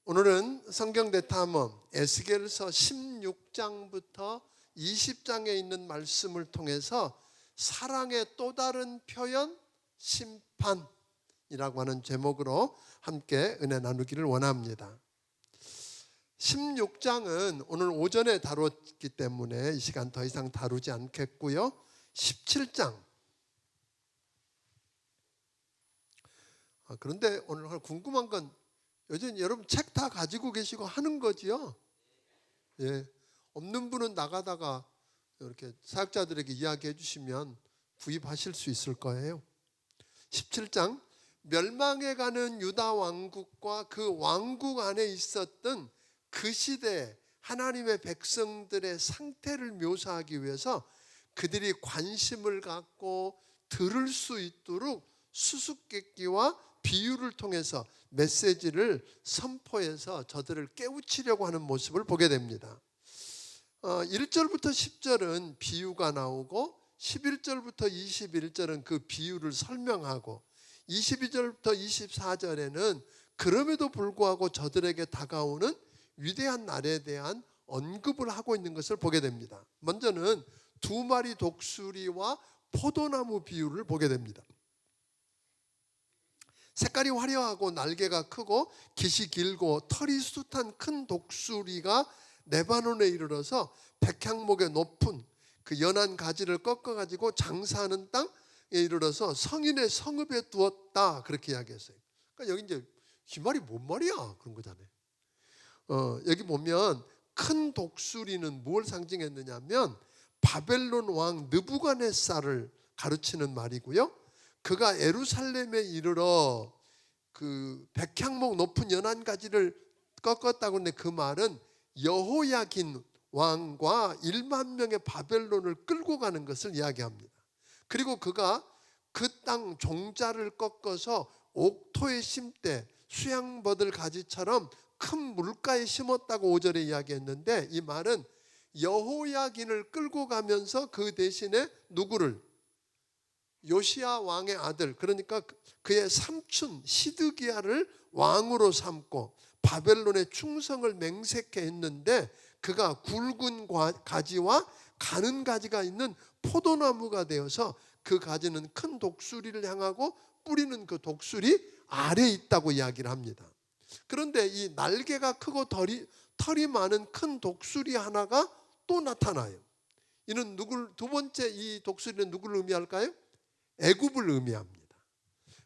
오늘은 성경대탐험 에스겔서 16장부터 20장에 있는 말씀을 통해서 사랑의 또 다른 표현 심판이라고 하는 제목으로 함께 은혜 나누기를 원합니다. 16장은 오늘 오전에 다뤘기 때문에 이 시간 더 이상 다루지 않겠고요. 17장. 그런데 오늘 궁금한 건 요즘 여러분 책 다 가지고 계시고 하는 거지요? 예. 없는 분은 나가다가 이렇게 사역자들에게 이야기해 주시면 구입하실 수 있을 거예요. 17장 멸망해 가는 유다 왕국과 그 왕국 안에 있었던 그 시대 하나님의 백성들의 상태를 묘사하기 위해서 그들이 관심을 갖고 들을 수 있도록 수수께끼와 비유를 통해서 메시지를 선포해서 저들을 깨우치려고 하는 모습을 보게 됩니다. 1절부터 10절은 비유가 나오고 11절부터 21절은 그 비유를 설명하고 22절부터 24절에는 그럼에도 불구하고 저들에게 다가오는 위대한 날에 대한 언급을 하고 있는 것을 보게 됩니다. 먼저는 두 마리 독수리와 포도나무 비유를 보게 됩니다. 색깔이 화려하고 날개가 크고 깃이 길고 털이 숱한 큰 독수리가 레바논에 이르러서 백향목의 높은 그 연한 가지를 꺾어가지고 장사하는 땅에 이르러서 성인의 성읍에 두었다, 그렇게 이야기했어요. 그러니까 여기 이제 이 말이 뭔 말이야 그런 거잖아요. 여기 보면 큰 독수리는 뭘 상징했느냐면 바벨론 왕 느부갓네살을 가르치는 말이고요. 그가 예루살렘에 이르러 그 백향목 높은 연한 가지를 꺾었다고 하는데 그 말은 여호야긴 왕과 1만 명의 바벨론을 끌고 가는 것을 이야기합니다. 그리고 그가 그 땅 종자를 꺾어서 옥토에 심되 수양버들 가지처럼 큰 물가에 심었다고 5절에 이야기했는데, 이 말은 여호야긴을 끌고 가면서 그 대신에 누구를? 요시야 왕의 아들, 그러니까 그의 삼촌 시드기야를 왕으로 삼고 바벨론의 충성을 맹세케 했는데, 그가 굵은 가지와 가는 가지가 있는 포도나무가 되어서 그 가지는 큰 독수리를 향하고 뿌리는 그 독수리 아래에 있다고 이야기를 합니다. 그런데 이 날개가 크고 털이 많은 큰 독수리 하나가 또 나타나요. 이는 두 번째 이 독수리는 누구를 의미할까요? 애굽을 의미합니다.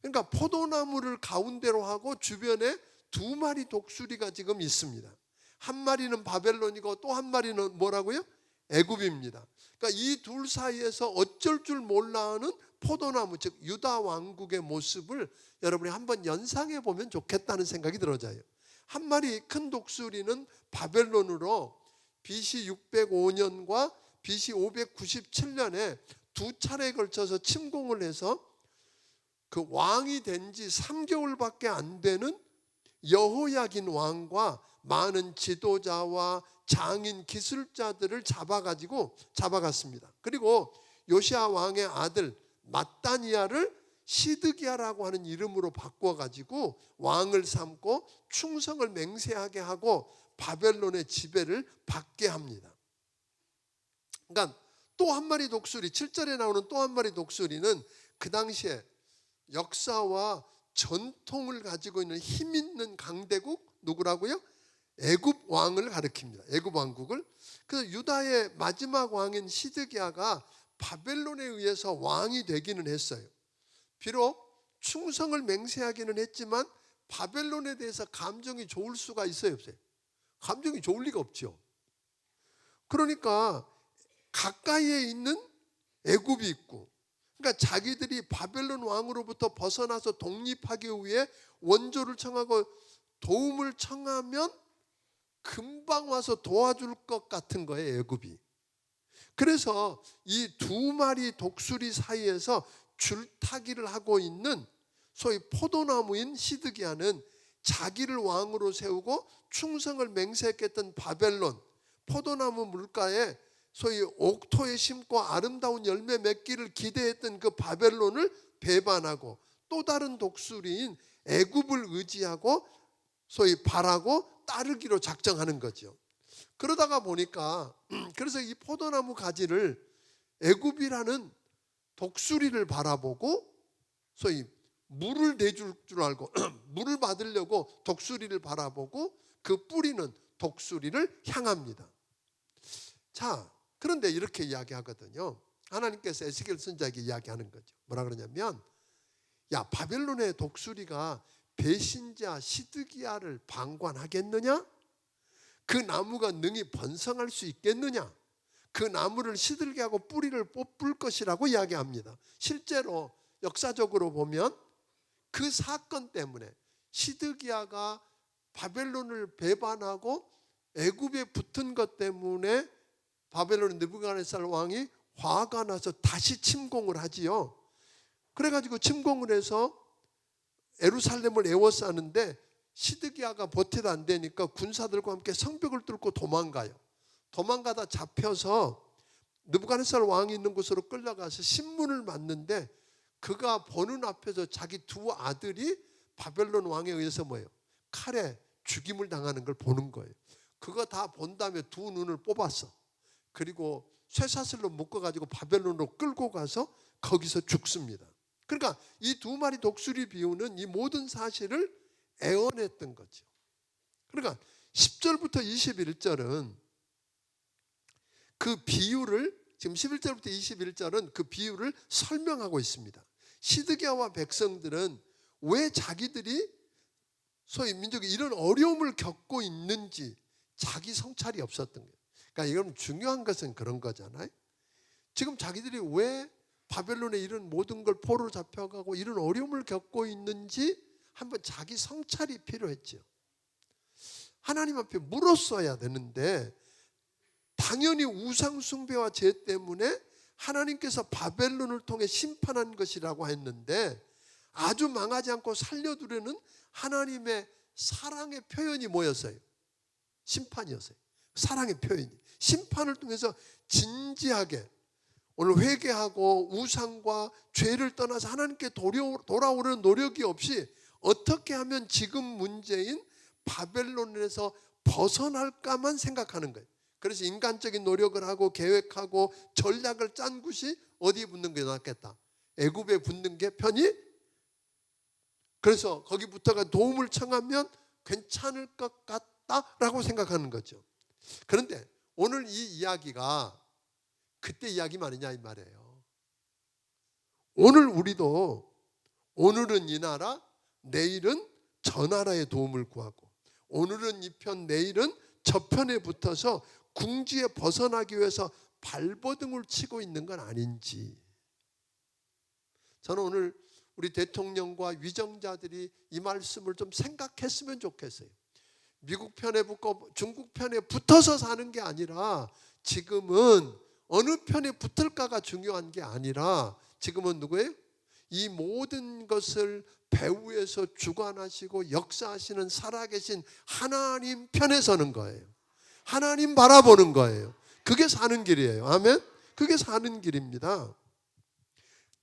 그러니까 포도나무를 가운데로 하고 주변에 두 마리 독수리가 지금 있습니다. 한 마리는 바벨론이고 또 한 마리는 뭐라고요? 애굽입니다. 그러니까 이 둘 사이에서 어쩔 줄 몰라 하는 포도나무, 즉 유다 왕국의 모습을 여러분이 한번 연상해 보면 좋겠다는 생각이 들어져요. 한 마리 큰 독수리는 바벨론으로 BC 605년과 BC 597년에 두 차례에 걸쳐서 침공을 해서 그 왕이 된 지 3개월밖에 안 되는 여호야긴 왕과 많은 지도자와 장인 기술자들을 잡아갔습니다. 그리고 요시야 왕의 아들 마따니아를 시드기야라고 하는 이름으로 바꿔가지고 왕을 삼고 충성을 맹세하게 하고 바벨론의 지배를 받게 합니다. 그러니까 또 한 마리 독수리, 7절에 나오는 또 한 마리 독수리는 그 당시에 역사와 전통을 가지고 있는 힘 있는 강대국, 누구라고요? 애굽 왕을 가리킵니다. 애굽 왕국을. 그래서 유다의 마지막 왕인 시드기야가 바벨론에 의해서 왕이 되기는 했어요. 비록 충성을 맹세하기는 했지만 바벨론에 대해서 감정이 좋을 수가 있어요, 없어요? 감정이 좋을 리가 없죠. 그러니까 가까이에 있는 애굽이 있고, 그러니까 자기들이 바벨론 왕으로부터 벗어나서 독립하기 위해 원조를 청하고 도움을 청하면 금방 와서 도와줄 것 같은 거예요, 애굽이. 그래서 이 두 마리 독수리 사이에서 줄타기를 하고 있는 소위 포도나무인 시드기야는 자기를 왕으로 세우고 충성을 맹세했던 바벨론, 포도나무 물가에 소위 옥토에 심고 아름다운 열매 맺기를 기대했던 그 바벨론을 배반하고 또 다른 독수리인 애굽을 의지하고 소위 바라고 따르기로 작정하는 거죠. 그러다가 보니까 그래서 이 포도나무 가지를 애굽이라는 독수리를 바라보고 소위 물을 내줄 줄 알고 물을 받으려고 독수리를 바라보고 그 뿌리는 독수리를 향합니다. 자, 그런데 이렇게 이야기하거든요. 하나님께서 에스겔 선지자에게 이야기하는 거죠. 뭐라 그러냐면, 야, 바벨론의 독수리가 배신자 시드기야를 방관하겠느냐? 그 나무가 능히 번성할 수 있겠느냐? 그 나무를 시들게 하고 뿌리를 뽑을 것이라고 이야기합니다. 실제로 역사적으로 보면 그 사건 때문에 시드기야가 바벨론을 배반하고 애굽에 붙은 것 때문에 바벨론 느부갓네살 왕이 화가 나서 다시 침공을 하지요. 그래가지고 침공을 해서 예루살렘을 에워싸는데 시드기야가 버티다 안 되니까 군사들과 함께 성벽을 뚫고 도망가요. 도망가다 잡혀서 느부갓네살 왕이 있는 곳으로 끌려가서 신문을 맞는데 그가 보는 앞에서 자기 두 아들이 바벨론 왕에 의해서 뭐예요? 칼에 죽임을 당하는 걸 보는 거예요. 그거 다 본 다음에 두 눈을 뽑았어. 그리고 쇠사슬로 묶어가지고 바벨론으로 끌고 가서 거기서 죽습니다. 그러니까 이 두 마리 독수리 비유는 이 모든 사실을 애원했던 거죠. 그러니까 10절부터 21절은 그 비유를, 지금 11절부터 21절은 그 비유를 설명하고 있습니다. 시드기야와 백성들은 왜 자기들이 소위 민족이 이런 어려움을 겪고 있는지 자기 성찰이 없었던 거예요. 그러니까 이건 중요한 것은 그런 거잖아요. 지금 자기들이 왜 바벨론에 이런 모든 걸 포로로 잡혀가고 이런 어려움을 겪고 있는지 한번 자기 성찰이 필요했죠. 하나님 앞에 물었어야 되는데 당연히 우상 숭배와 죄 때문에 하나님께서 바벨론을 통해 심판한 것이라고 했는데 아주 망하지 않고 살려두려는 하나님의 사랑의 표현이 뭐였어요? 심판이었어요. 사랑의 표현이. 심판을 통해서 진지하게 오늘 회개하고 우상과 죄를 떠나서 하나님께 돌아오는 노력이 없이 어떻게 하면 지금 문제인 바벨론에서 벗어날까만 생각하는 거예요. 그래서 인간적인 노력을 하고 계획하고 전략을 짠 곳이 어디에 붙는 게 낫겠다. 애굽에 붙는 게 편히. 그래서 거기부터가 도움을 청하면 괜찮을 것 같다라고 생각하는 거죠. 그런데 오늘 이 이야기가 그때 이야기만 아니냐 이 말이에요. 오늘 우리도 오늘은 이 나라, 내일은 저 나라의 도움을 구하고 오늘은 이 편, 내일은 저 편에 붙어서 궁지에 벗어나기 위해서 발버둥을 치고 있는 건 아닌지. 저는 오늘 우리 대통령과 위정자들이 이 말씀을 좀 생각했으면 좋겠어요. 미국 편에 붙고 중국 편에 붙어서 사는 게 아니라 지금은 어느 편에 붙을까가 중요한 게 아니라 지금은 누구예요? 이 모든 것을 배후에서 주관하시고 역사하시는 살아계신 하나님 편에 서는 거예요. 하나님 바라보는 거예요. 그게 사는 길이에요. 아멘? 그게 사는 길입니다.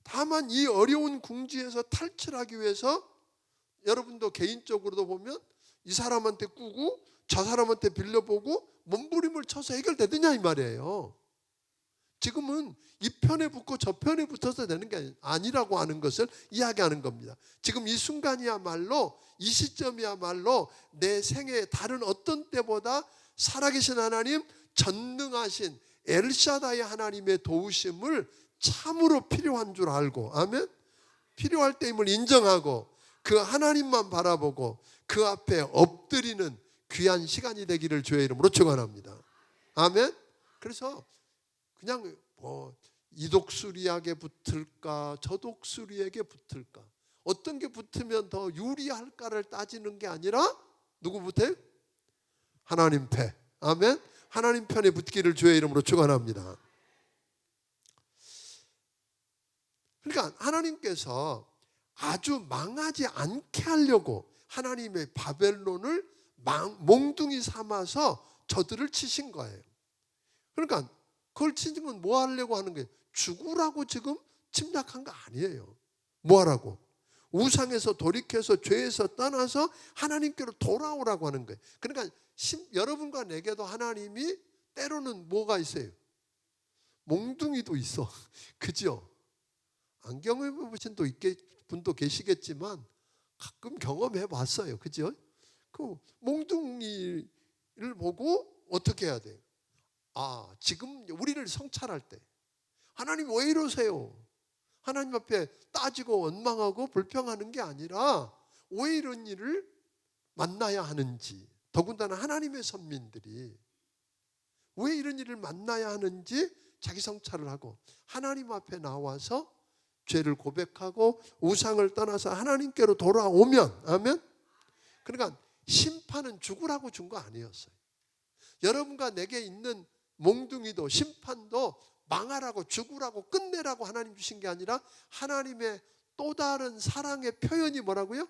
다만 이 어려운 궁지에서 탈출하기 위해서 여러분도 개인적으로도 보면 이 사람한테 꾸고 저 사람한테 빌려보고 몸부림을 쳐서 해결되느냐 이 말이에요. 지금은 이 편에 붙고 저 편에 붙어서 되는 게 아니라고 하는 것을 이야기하는 겁니다. 지금 이 순간이야말로, 이 시점이야말로 내 생애 다른 어떤 때보다 살아계신 하나님, 전능하신 엘샤다이 하나님의 도우심을 참으로 필요한 줄 알고, 아멘? 필요할 때임을 인정하고 그 하나님만 바라보고 그 앞에 엎드리는 귀한 시간이 되기를 주의 이름으로 축원합니다. 아멘? 그래서 그냥 이 독수리에게 붙을까 저 독수리에게 붙을까 어떤 게 붙으면 더 유리할까를 따지는 게 아니라 누구 붙어요? 하나님 편. 아멘? 하나님 편에 붙기를 주의 이름으로 축원합니다. 그러니까 하나님께서 아주 망하지 않게 하려고 하나님의 바벨론을 몽둥이 삼아서 저들을 치신 거예요. 그러니까 그걸 치신 건 뭐 하려고 하는 거예요? 죽으라고 지금 침략한 거 아니에요. 뭐 하라고? 우상에서 돌이켜서 죄에서 떠나서 하나님께로 돌아오라고 하는 거예요. 그러니까 여러분과 내게도 하나님이 때로는 뭐가 있어요? 몽둥이도 있어. 그죠? 안 경험해 보신 분도 계시겠지만 가끔 경험해 봤어요. 그죠? 그 몽둥이를 보고 어떻게 해야 돼요? 아, 지금 우리를 성찰할 때 하나님 왜 이러세요? 하나님 앞에 따지고 원망하고 불평하는 게 아니라 왜 이런 일을 만나야 하는지, 더군다나 하나님의 선민들이 왜 이런 일을 만나야 하는지 자기 성찰을 하고 하나님 앞에 나와서 죄를 고백하고 우상을 떠나서 하나님께로 돌아오면, 아멘? 그러니까 심판은 죽으라고 준 거 아니었어요. 여러분과 내게 있는 몽둥이도 심판도 망하라고, 죽으라고, 끝내라고 하나님 주신 게 아니라 하나님의 또 다른 사랑의 표현이 뭐라고요?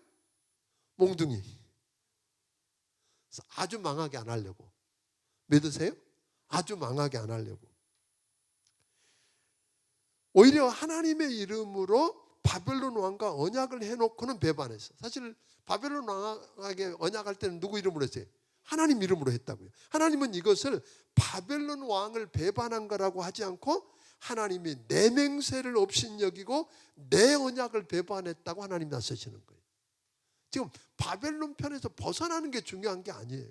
몽둥이. 아주 망하게 안 하려고. 믿으세요? 아주 망하게 안 하려고. 오히려 하나님의 이름으로 바벨론 왕과 언약을 해놓고는 배반했어. 사실 바벨론 왕에게 언약할 때는 누구 이름으로 했어요? 하나님 이름으로 했다고요. 하나님은 이것을 바벨론 왕을 배반한 거라고 하지 않고 하나님이 내 맹세를 업신여기고 내 언약을 배반했다고 하나님 나서시는 거예요. 지금 바벨론 편에서 벗어나는 게 중요한 게 아니에요.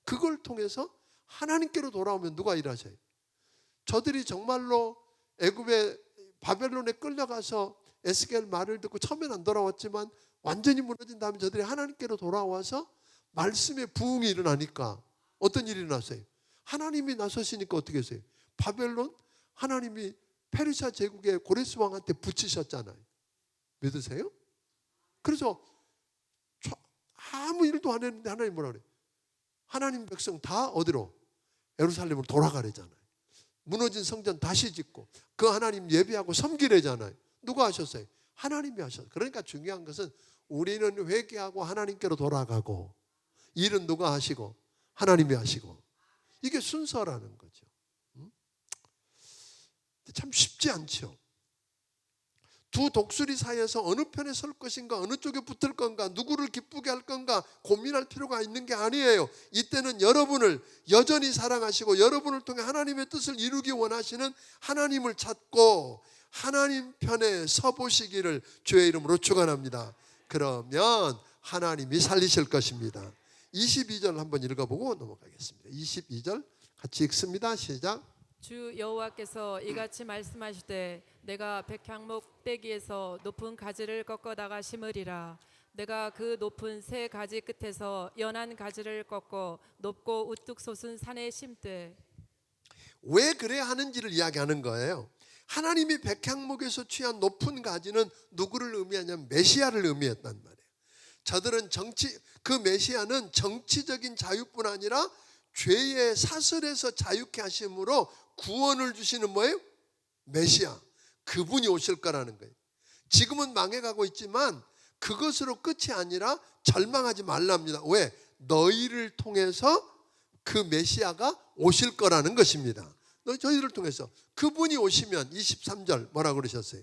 그걸 통해서 하나님께로 돌아오면 누가 일하셔요? 저들이 정말로 애굽의 바벨론에 끌려가서 에스겔 말을 듣고 처음엔 안 돌아왔지만 완전히 무너진 다음에 저들이 하나님께로 돌아와서 말씀의 부흥이 일어나니까 어떤 일이 일어났어요? 하나님이 나서시니까 어떻게 했어요? 바벨론 하나님이 페르시아 제국의 고레스 왕한테 붙이셨잖아요. 믿으세요? 그래서 아무 일도 안 했는데 하나님 뭐라 그래요? 하나님 백성 다 어디로? 예루살렘으로 돌아가래잖아요. 무너진 성전 다시 짓고 그 하나님 예배하고 섬기래잖아요. 누가 하셨어요? 하나님이 하셨어요. 그러니까 중요한 것은 우리는 회개하고 하나님께로 돌아가고 일은 누가 하시고? 하나님이 하시고. 이게 순서라는 거죠. 참 쉽지 않죠. 두 독수리 사이에서 어느 편에 설 것인가, 어느 쪽에 붙을 건가, 누구를 기쁘게 할 건가 고민할 필요가 있는 게 아니에요. 이때는 여러분을 여전히 사랑하시고 여러분을 통해 하나님의 뜻을 이루기 원하시는 하나님을 찾고 하나님 편에 서보시기를 주의 이름으로 축원합니다. 그러면 하나님이 살리실 것입니다. 22절 한번 읽어보고 넘어가겠습니다. 22절 같이 읽습니다. 시작. 주 여호와께서 이같이 말씀하시되 내가 백향목 떼기에서 높은 가지를 꺾어다가 심으리라. 내가 그 높은 새 가지 끝에서 연한 가지를 꺾어 높고 우뚝 솟은 산에 심되. 왜 그래야 하는지를 이야기하는 거예요. 하나님이 백향목에서 취한 높은 가지는 누구를 의미하냐면 메시아를 의미했단 말이에요. 저들은 그 메시아는 정치적인 자유뿐 아니라 죄의 사슬에서 자유케 하심으로 구원을 주시는 뭐예요? 메시아. 그분이 오실 거라는 거예요. 지금은 망해가고 있지만 그것으로 끝이 아니라 절망하지 말랍니다. 왜? 너희를 통해서 그 메시아가 오실 거라는 것입니다. 저희를 통해서 그분이 오시면 23절 뭐라고 그러셨어요?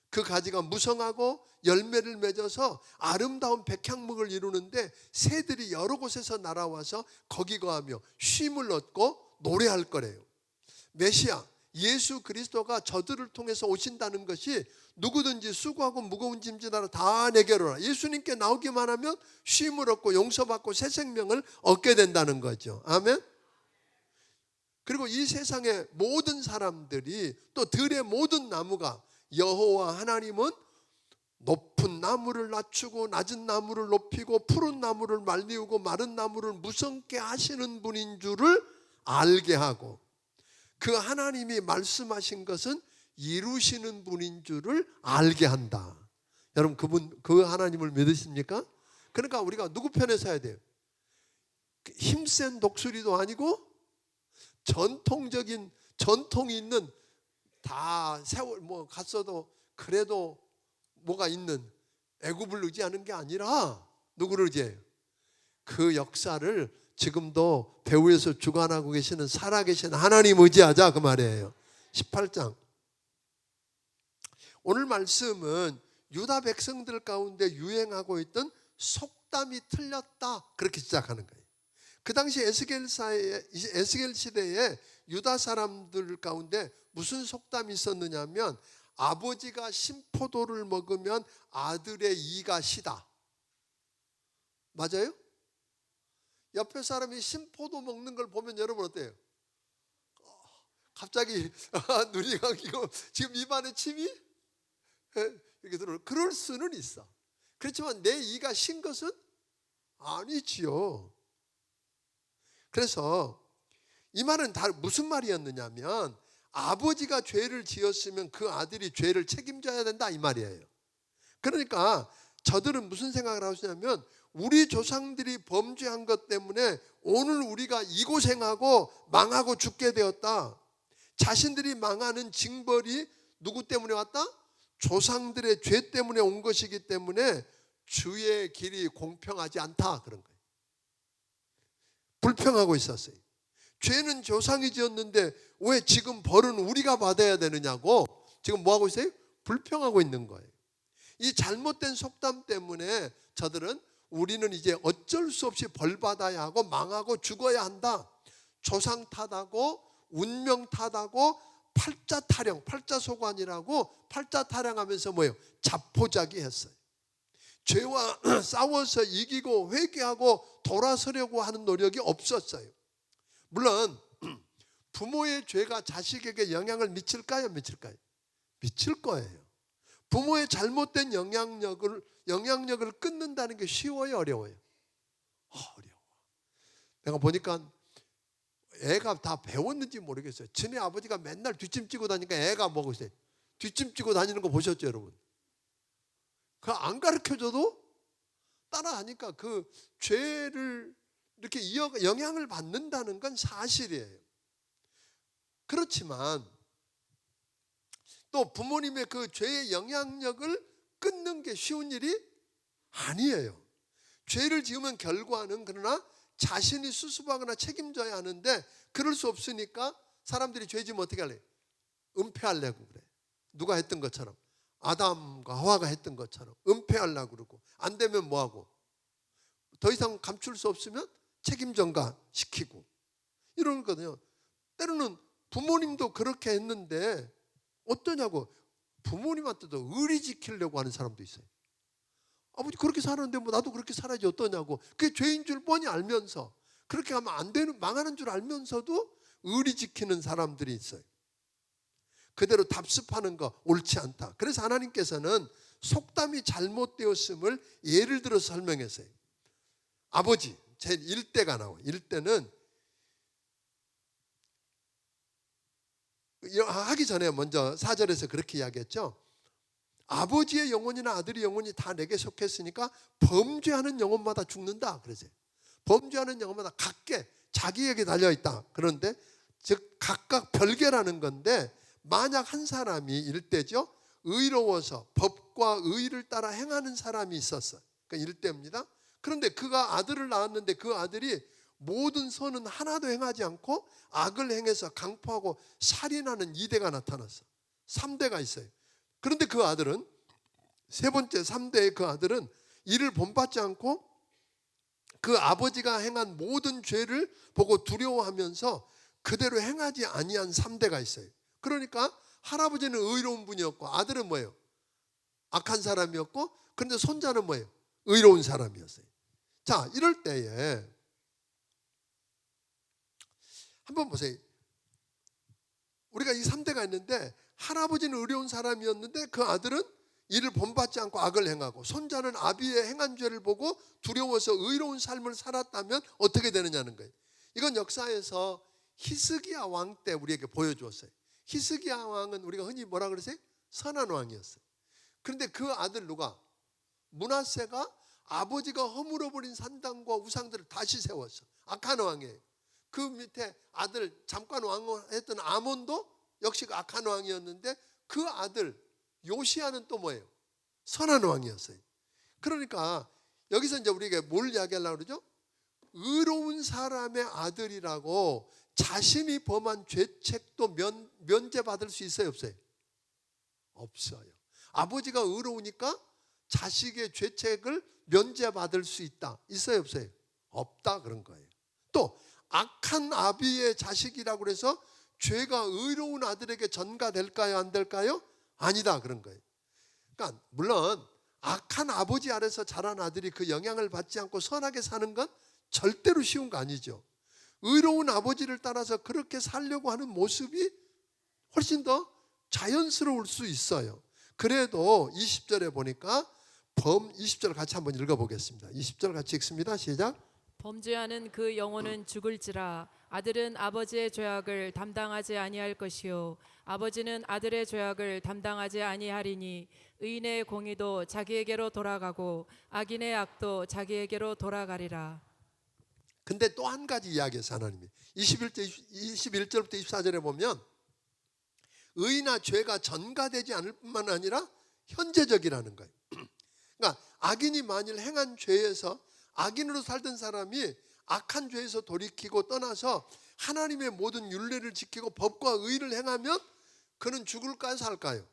그 가지가 무성하고 열매를 맺어서 아름다운 백향목을 이루는데 새들이 여러 곳에서 날아와서 거기 거하며 쉼을 얻고 노래할 거래요. 메시아 예수 그리스도가 저들을 통해서 오신다는 것이 누구든지 수고하고 무거운 짐지나라 다 내게로 오라. 예수님께 나오기만 하면 쉼을 얻고 용서받고 새 생명을 얻게 된다는 거죠. 아멘. 그리고 이 세상의 모든 사람들이 또 들의 모든 나무가 여호와 하나님은 높은 나무를 낮추고 낮은 나무를 높이고 푸른 나무를 말리우고 마른 나무를 무성케 하시는 분인 줄을 알게 하고 그 하나님이 말씀하신 것은 이루시는 분인 줄을 알게 한다. 여러분 그 하나님을 믿으십니까? 그러니까 우리가 누구 편에 서야 돼요? 힘센 독수리도 아니고 전통이 있는 다 세월 갔어도 그래도 뭐가 있는 애굽을 의지하는 게 아니라 누구를 의지해요? 그 역사를 지금도 배후에서 주관하고 계시는 살아계신 하나님 의지하자 그 말이에요. 18장 오늘 말씀은 유다 백성들 가운데 유행하고 있던 속담이 틀렸다, 그렇게 시작하는 거예요. 그 당시 에스겔 시대에 유다 사람들 가운데 무슨 속담이 있었느냐면, 아버지가 신포도를 먹으면 아들의 이가 시다. 맞아요? 옆에 사람이 신포도 먹는 걸 보면 여러분 어때요? 갑자기 눈이 감기고 지금 입안에 침이 이렇게 들어오는, 그럴 수는 있어. 그렇지만 내 이가 신 것은 아니지요. 그래서 이 말은 다 무슨 말이었느냐면, 아버지가 죄를 지었으면 그 아들이 죄를 책임져야 된다, 이 말이에요. 그러니까 저들은 무슨 생각을 하시냐면, 우리 조상들이 범죄한 것 때문에 오늘 우리가 이 고생하고 망하고 죽게 되었다. 자신들이 망하는 징벌이 누구 때문에 왔다? 조상들의 죄 때문에 온 것이기 때문에 주의 길이 공평하지 않다, 그런 거예요. 불평하고 있었어요. 죄는 조상이 지었는데 왜 지금 벌은 우리가 받아야 되느냐고 지금 뭐하고 있어요? 불평하고 있는 거예요. 이 잘못된 속담 때문에 저들은 우리는 이제 어쩔 수 없이 벌 받아야 하고 망하고 죽어야 한다, 조상 탓하고 운명 탓하고 팔자 타령, 팔자 소관이라고 팔자 타령하면서 뭐예요? 자포자기 했어요. 죄와 싸워서 이기고 회개하고 돌아서려고 하는 노력이 없었어요. 물론 부모의 죄가 자식에게 영향을 미칠까요? 미칠까요? 미칠 거예요. 부모의 잘못된 영향력을 끊는다는 게 쉬워요, 어려워요? 어려워. 내가 보니까 애가 다 배웠는지 모르겠어요. 지네 아버지가 맨날 뒷짐지고 다니니까 애가 뭐고 있어요? 뒷짐지고 다니는 거 보셨죠, 여러분? 그 안 가르쳐줘도 따라하니까 그 죄를 이렇게 영향을 받는다는 건 사실이에요. 그렇지만 또 부모님의 그 죄의 영향력을 끊는 게 쉬운 일이 아니에요. 죄를 지으면 결과는, 그러나 자신이 수습하거나 책임져야 하는데 그럴 수 없으니까 사람들이 죄 지으면 어떻게 할래? 은폐하려고 그래. 누가 했던 것처럼, 아담과 하와가 했던 것처럼 은폐하려고 그러고, 안 되면 뭐하고, 더 이상 감출 수 없으면 책임 전가시키고 이러는 거거든요. 때로는 부모님도 그렇게 했는데 어떠냐고, 부모님한테도 의리 지키려고 하는 사람도 있어요. 아버지 그렇게 사는데 뭐 나도 그렇게 살아야지 어떠냐고. 그게 죄인 줄 뻔히 알면서, 그렇게 하면 안 되는, 망하는 줄 알면서도 의리 지키는 사람들이 있어요. 그대로 답습하는 거 옳지 않다. 그래서 하나님께서는 속담이 잘못되었음을 예를 들어서 설명했어요. 아버지, 제 1대가 나와요. 1대는 하기 전에 먼저 4절에서 그렇게 이야기했죠. 아버지의 영혼이나 아들의 영혼이 다 내게 속했으니까 범죄하는 영혼마다 죽는다, 그러세요. 범죄하는 영혼마다 각계 자기에게 달려있다. 그런데 즉 각각 별개라는 건데, 만약 한 사람이, 일대죠, 의로워서 법과 의를 따라 행하는 사람이 있었어요. 그러니까 일대입니다. 그런데 그가 아들을 낳았는데 그 아들이 모든 선은 하나도 행하지 않고 악을 행해서 강포하고 살인하는 2대가 나타났어. 3대가 있어요. 그런데 그 아들은, 세 번째 3대의 그 아들은 이를 본받지 않고 그 아버지가 행한 모든 죄를 보고 두려워하면서 그대로 행하지 아니한 3대가 있어요. 그러니까 할아버지는 의로운 분이었고 아들은 뭐예요? 악한 사람이었고, 그런데 손자는 뭐예요? 의로운 사람이었어요. 자, 이럴 때에 한번 보세요. 우리가 이 3대가 있는데 할아버지는 의로운 사람이었는데 그 아들은 이를 본받지 않고 악을 행하고, 손자는 아비의 행한 죄를 보고 두려워서 의로운 삶을 살았다면 어떻게 되느냐는 거예요. 이건 역사에서 히스기야 왕 때 우리에게 보여주었어요. 히스기야 왕은 우리가 흔히 뭐라 그러세요? 선한 왕이었어요. 그런데 그 아들 누가? 므낫세가 아버지가 허물어버린 산당과 우상들을 다시 세웠어. 악한 왕이에요. 그 밑에 아들, 잠깐 왕했던 아몬도 역시 악한 왕이었는데 그 아들 요시야는 또 뭐예요? 선한 왕이었어요. 그러니까 여기서 이제 우리에게 뭘 이야기하려고 그러죠? 의로운 사람의 아들이라고 자신이 범한 죄책도 면제받을 수 있어요, 없어요? 없어요. 아버지가 의로우니까 자식의 죄책을 면제받을 수 있다. 있어요, 없어요? 없다, 그런 거예요. 또 악한 아비의 자식이라고 해서 죄가 의로운 아들에게 전가될까요, 안 될까요? 아니다, 그런 거예요. 그러니까 물론 악한 아버지 아래서 자란 아들이 그 영향을 받지 않고 선하게 사는 건 절대로 쉬운 거 아니죠. 의로운 아버지를 따라서 그렇게 살려고 하는 모습이 훨씬 더 자연스러울 수 있어요. 그래도 20절에 보니까 20절 같이 한번 읽어보겠습니다. 20절 같이 읽습니다. 시작. 범죄하는 그 영혼은 죽을지라. 아들은 아버지의 죄악을 담당하지 아니할 것이요 아버지는 아들의 죄악을 담당하지 아니하리니 의인의 공의도 자기에게로 돌아가고 악인의 악도 자기에게로 돌아가리라. 근데 또 한 가지 이야기해서 하나님이 21절부터 24절에 보면 의나 죄가 전가되지 않을 뿐만 아니라 현재적이라는 거예요. 그러니까 악인이 만일 행한 죄에서 악인으로 살던 사람이 악한 죄에서 돌이키고 떠나서 하나님의 모든 율례를 지키고 법과 의를 행하면 그는 죽을까요, 살까요?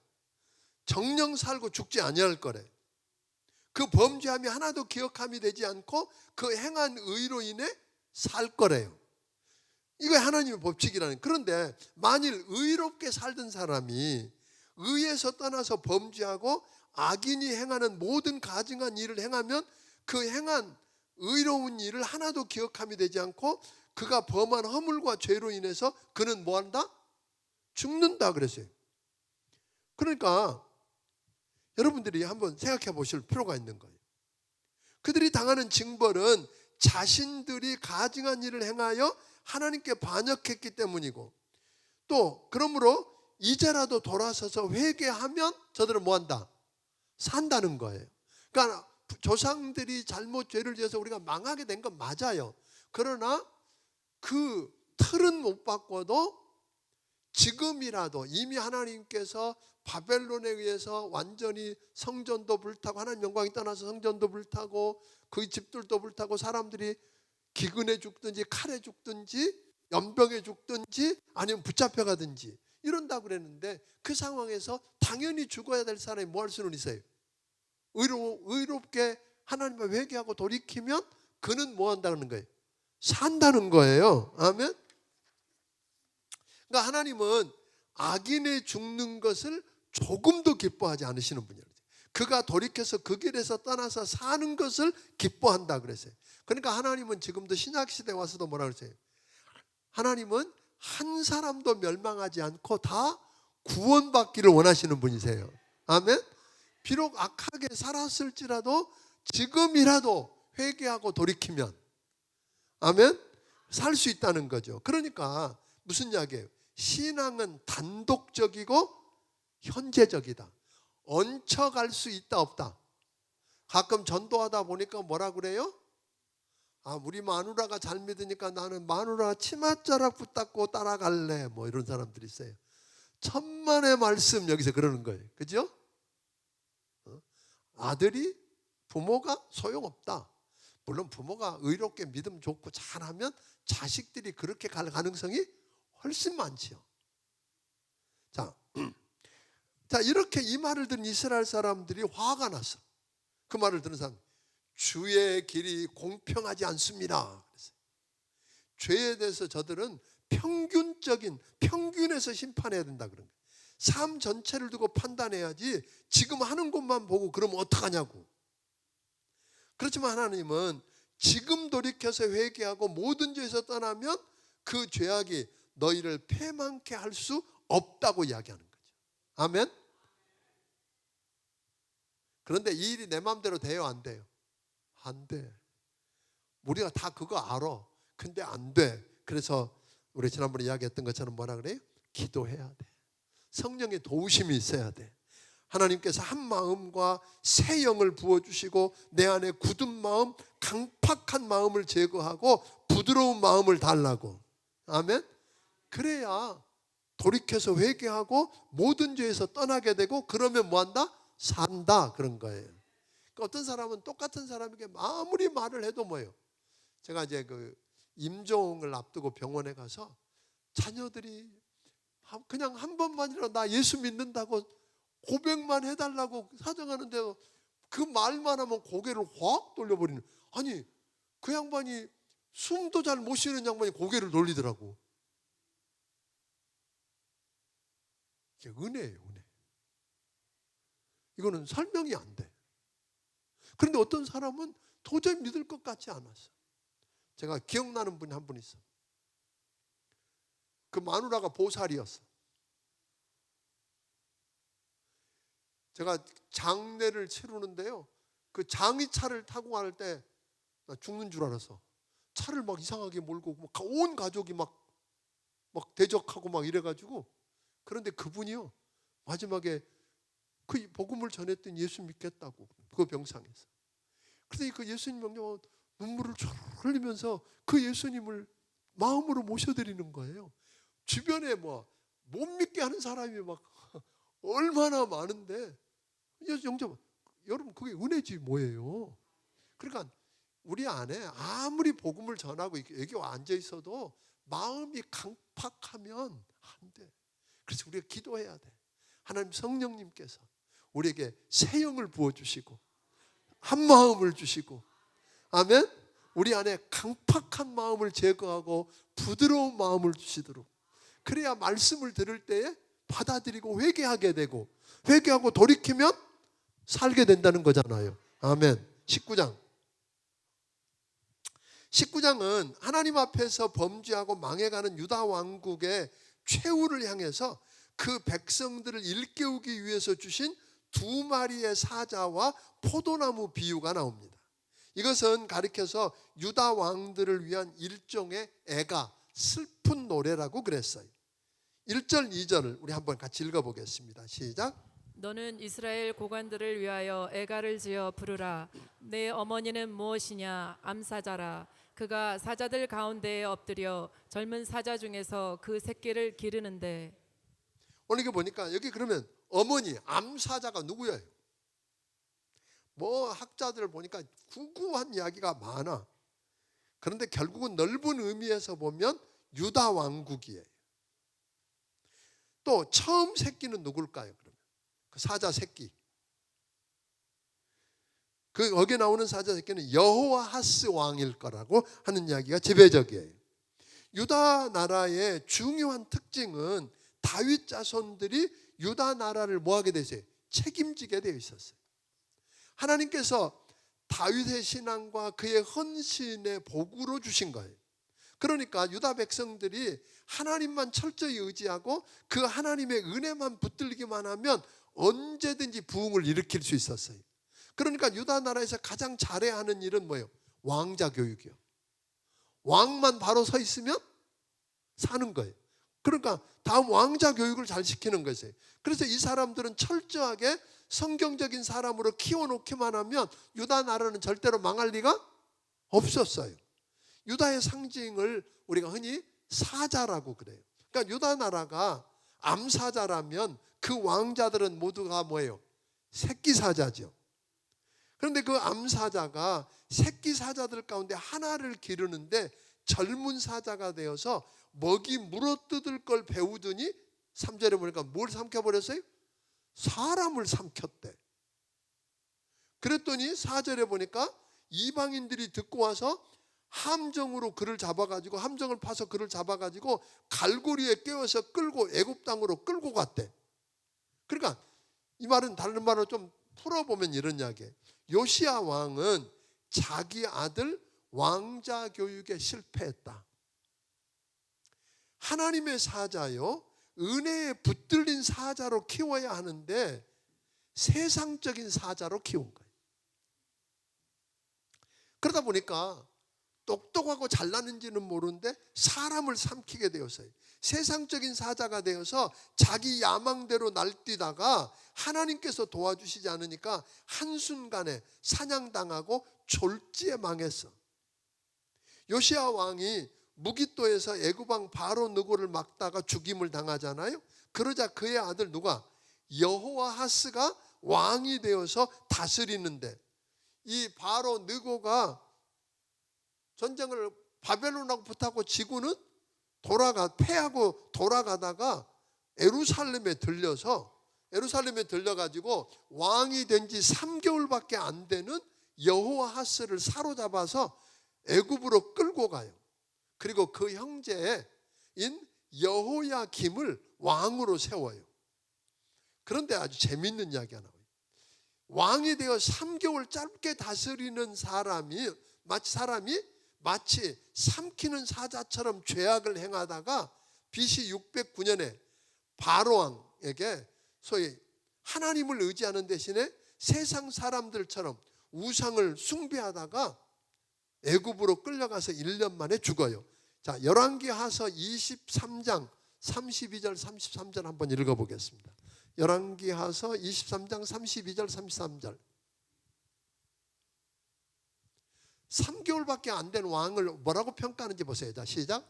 정령 살고 죽지 아니할 거래. 그 범죄함이 하나도 기억함이 되지 않고 그 행한 의로 인해 살 거래요. 이거 하나님의 법칙이라는. 그런데 만일 의롭게 살던 사람이 의에서 떠나서 범죄하고 악인이 행하는 모든 가증한 일을 행하면 그 행한 의로운 일을 하나도 기억함이 되지 않고 그가 범한 허물과 죄로 인해서 그는 뭐한다? 죽는다 그랬어요. 그러니까 여러분들이 한번 생각해 보실 필요가 있는 거예요. 그들이 당하는 징벌은 자신들이 가증한 일을 행하여 하나님께 반역했기 때문이고, 또 그러므로 이제라도 돌아서서 회개하면 저들은 뭐한다? 산다는 거예요. 그러니까 조상들이 잘못 죄를 지어서 우리가 망하게 된 건 맞아요. 그러나 그 틀은 못 바꿔도 지금이라도 이미 하나님께서 바벨론에 의해서 완전히 성전도 불타고 하나님 영광이 떠나서 성전도 불타고 그 집들도 불타고 사람들이 기근에 죽든지 칼에 죽든지 연병에 죽든지 아니면 붙잡혀 가든지 이런다고 그랬는데 그 상황에서 당연히 죽어야 될 사람이 뭐 할 수는 있어요? 의롭게 하나님을 회개하고 돌이키면 그는 뭐 한다는 거예요? 산다는 거예요. 아멘. 그러니까 하나님은 악인의 죽는 것을 조금도 기뻐하지 않으시는 분이에요. 그가 돌이켜서 그 길에서 떠나서 사는 것을 기뻐한다 그랬어요. 그러니까 하나님은 지금도 신약시대에 와서도 뭐라 그랬어요? 하나님은 한 사람도 멸망하지 않고 다 구원받기를 원하시는 분이세요. 아멘. 비록 악하게 살았을지라도 지금이라도 회개하고 돌이키면 아멘 살 수 있다는 거죠. 그러니까 무슨 이야기예요? 신앙은 단독적이고 현재적이다. 얹혀갈 수 있다 없다. 가끔 전도하다 보니까 뭐라 그래요? 우리 마누라가 잘 믿으니까 나는 마누라 치맛자락 붙잡고 따라갈래. 뭐 이런 사람들이 있어요. 천만의 말씀 여기서 그러는 거예요. 그죠? 아들이 부모가 소용없다. 물론 부모가 의롭게 믿음 좋고 잘하면 자식들이 그렇게 갈 가능성이 훨씬 많지요. 자, 이렇게 이 말을 들은 이스라엘 사람들이 화가 났어. 그 말을 들은 사람, 주의 길이 공평하지 않습니다. 그랬어요. 죄에 대해서 저들은 평균에서 심판해야 된다 그런 거예요. 삶 전체를 두고 판단해야지 지금 하는 것만 보고 그러면 어떡하냐고. 그렇지만 하나님은 지금 돌이켜서 회개하고 모든 죄에서 떠나면 그 죄악이 너희를 패망케 할 수 없다고 이야기하는 거죠. 아멘. 그런데 이 일이 내 마음대로 돼요, 안 돼요? 안 돼. 우리가 다 그거 알아. 근데 안 돼. 그래서 우리 지난번에 이야기했던 것처럼 뭐라 그래요? 기도해야 돼. 성령의 도우심이 있어야 돼. 하나님께서 한 마음과 새 영을 부어주시고 내 안에 굳은 마음, 강팍한 마음을 제거하고 부드러운 마음을 달라고. 아멘. 그래야 돌이켜서 회개하고 모든 죄에서 떠나게 되고 그러면 뭐한다? 산다 그런 거예요. 그러니까 어떤 사람은 똑같은 사람에게 아무리 말을 해도 뭐예요? 제가 이제 그 임종을 앞두고 병원에 가서 자녀들이 그냥 한 번만이라도 나 예수 믿는다고 고백만 해달라고 사정하는데 그 말만 하면 고개를 확 돌려버리는. 아니 그 양반이 숨도 잘 못 쉬는 양반이 고개를 돌리더라고. 이게 은혜예요, 은혜. 이거는 설명이 안 돼. 그런데 어떤 사람은 도저히 믿을 것 같지 않았어. 제가 기억나는 분이 한 분 있어. 그 마누라가 보살이었어. 제가 장례를 치르는데요, 그 장의차를 타고 갈 때 나 죽는 줄 알았어. 차를 막 이상하게 몰고 온 가족이 막 대적하고 막 이래가지고. 그런데 그분이요 마지막에 그 복음을 전했더니 예수 믿겠다고, 그 병상에서. 그런데 그 예수님 명령 눈물을 쫙 흘리면서 그 예수님을 마음으로 모셔드리는 거예요. 주변에 뭐 못 믿게 하는 사람이 막 얼마나 많은데, 영접, 여러분 그게 은혜지 뭐예요. 그러니까 우리 안에 아무리 복음을 전하고 여기 앉아 있어도 마음이 강팍하면 안 돼. 그래서 우리가 기도해야 돼. 하나님 성령님께서 우리에게 새 영을 부어주시고 한 마음을 주시고, 아멘. 우리 안에 강팍한 마음을 제거하고 부드러운 마음을 주시도록, 그래야 말씀을 들을 때에 받아들이고 회개하게 되고, 회개하고 돌이키면 살게 된다는 거잖아요. 아멘. 19장은 하나님 앞에서 범죄하고 망해가는 유다 왕국의 최후를 향해서 그 백성들을 일깨우기 위해서 주신 두 마리의 사자와 포도나무 비유가 나옵니다. 이것은 가리켜서 유다 왕들을 위한 일종의 애가, 슬픈 노래라고 그랬어요. 1절 2절을 우리 한번 같이 읽어보겠습니다. 시작. 너는 이스라엘 고관들을 위하여 애가를 지어 부르라. 내 어머니는 무엇이냐? 암사자라. 그가 사자들 가운데에 엎드려 젊은 사자 중에서 그 새끼를 기르는데. 오늘 이게 보니까 여기 그러면 어머니, 암사자가 누구예요? 뭐 학자들 보니까 구구한 이야기가 많아. 그런데 결국은 넓은 의미에서 보면 유다 왕국이에요. 또 처음 새끼는 누굴까요? 그러면 그 사자 새끼. 거기에 나오는 사자 새끼는 여호와하스 왕일 거라고 하는 이야기가 지배적이에요. 유다 나라의 중요한 특징은 다윗 자손들이 유다 나라를 뭐하게 되세요? 책임지게 되어 있었어요. 하나님께서 다윗의 신앙과 그의 헌신의 복으로 주신 거예요. 그러니까 유다 백성들이 하나님만 철저히 의지하고 그 하나님의 은혜만 붙들기만 하면 언제든지 부흥을 일으킬 수 있었어요. 그러니까 유다 나라에서 가장 잘해야 하는 일은 뭐예요? 왕자 교육이요. 왕만 바로 서 있으면 사는 거예요. 그러니까 다음 왕자 교육을 잘 시키는 것이에요. 그래서 이 사람들은 철저하게 성경적인 사람으로 키워놓기만 하면 유다 나라는 절대로 망할 리가 없었어요. 유다의 상징을 우리가 흔히 사자라고 그래요. 그러니까 유다 나라가 암사자라면 그 왕자들은 모두가 뭐예요? 새끼 사자죠. 그런데 그 암사자가 새끼 사자들 가운데 하나를 기르는데 젊은 사자가 되어서 먹이 물어뜯을 걸 배우더니 3절에 보니까 뭘 삼켜버렸어요? 사람을 삼켰대. 그랬더니 4절에 보니까 이방인들이 듣고 와서 함정으로 그를 잡아가지고, 함정을 파서 그를 잡아가지고 갈고리에 깨워서 끌고 애굽 땅으로 끌고 갔대. 그러니까 이 말은 다른 말로 좀 풀어보면 이런 이야기예요. 요시야 왕은 자기 아들 왕자 교육에 실패했다. 하나님의 사자요, 은혜에 붙들린 사자로 키워야 하는데 세상적인 사자로 키운 거예요. 그러다 보니까 똑똑하고 잘나는지는 모르는데 사람을 삼키게 되었어요. 세상적인 사자가 되어서 자기 야망대로 날뛰다가 하나님께서 도와주시지 않으니까 한순간에 사냥당하고 졸지에 망했어. 요시야 왕이 무깃도에서 애굽왕 바로 느고를 막다가 죽임을 당하잖아요. 그러자 그의 아들 누가? 여호와하스가 왕이 되어서 다스리는데, 이 바로 느고가 전쟁을 바벨론하고 붙하고 지고는 패하고 돌아가다가 예루살렘에 들려서 예루살렘에 들려가지고 왕이 된 지 3개월밖에 안 되는 여호아하스를 사로잡아서 애굽으로 끌고 가요. 그리고 그 형제인 여호야김을 왕으로 세워요. 그런데 아주 재밌는 이야기가 나와요. 왕이 되어 3개월 짧게 다스리는 사람이 마치 삼키는 사자처럼 죄악을 행하다가 BC 609년에 바로왕에게 소위 하나님을 의지하는 대신에 세상 사람들처럼 우상을 숭배하다가 애굽으로 끌려가서 1년 만에 죽어요. 자, 열왕기하서 23장 32절 33절 한번 읽어보겠습니다. 열왕기하서 23장 32절 33절. 3개월밖에 안 된 왕을 뭐라고 평가하는지 보세요. 자, 시작.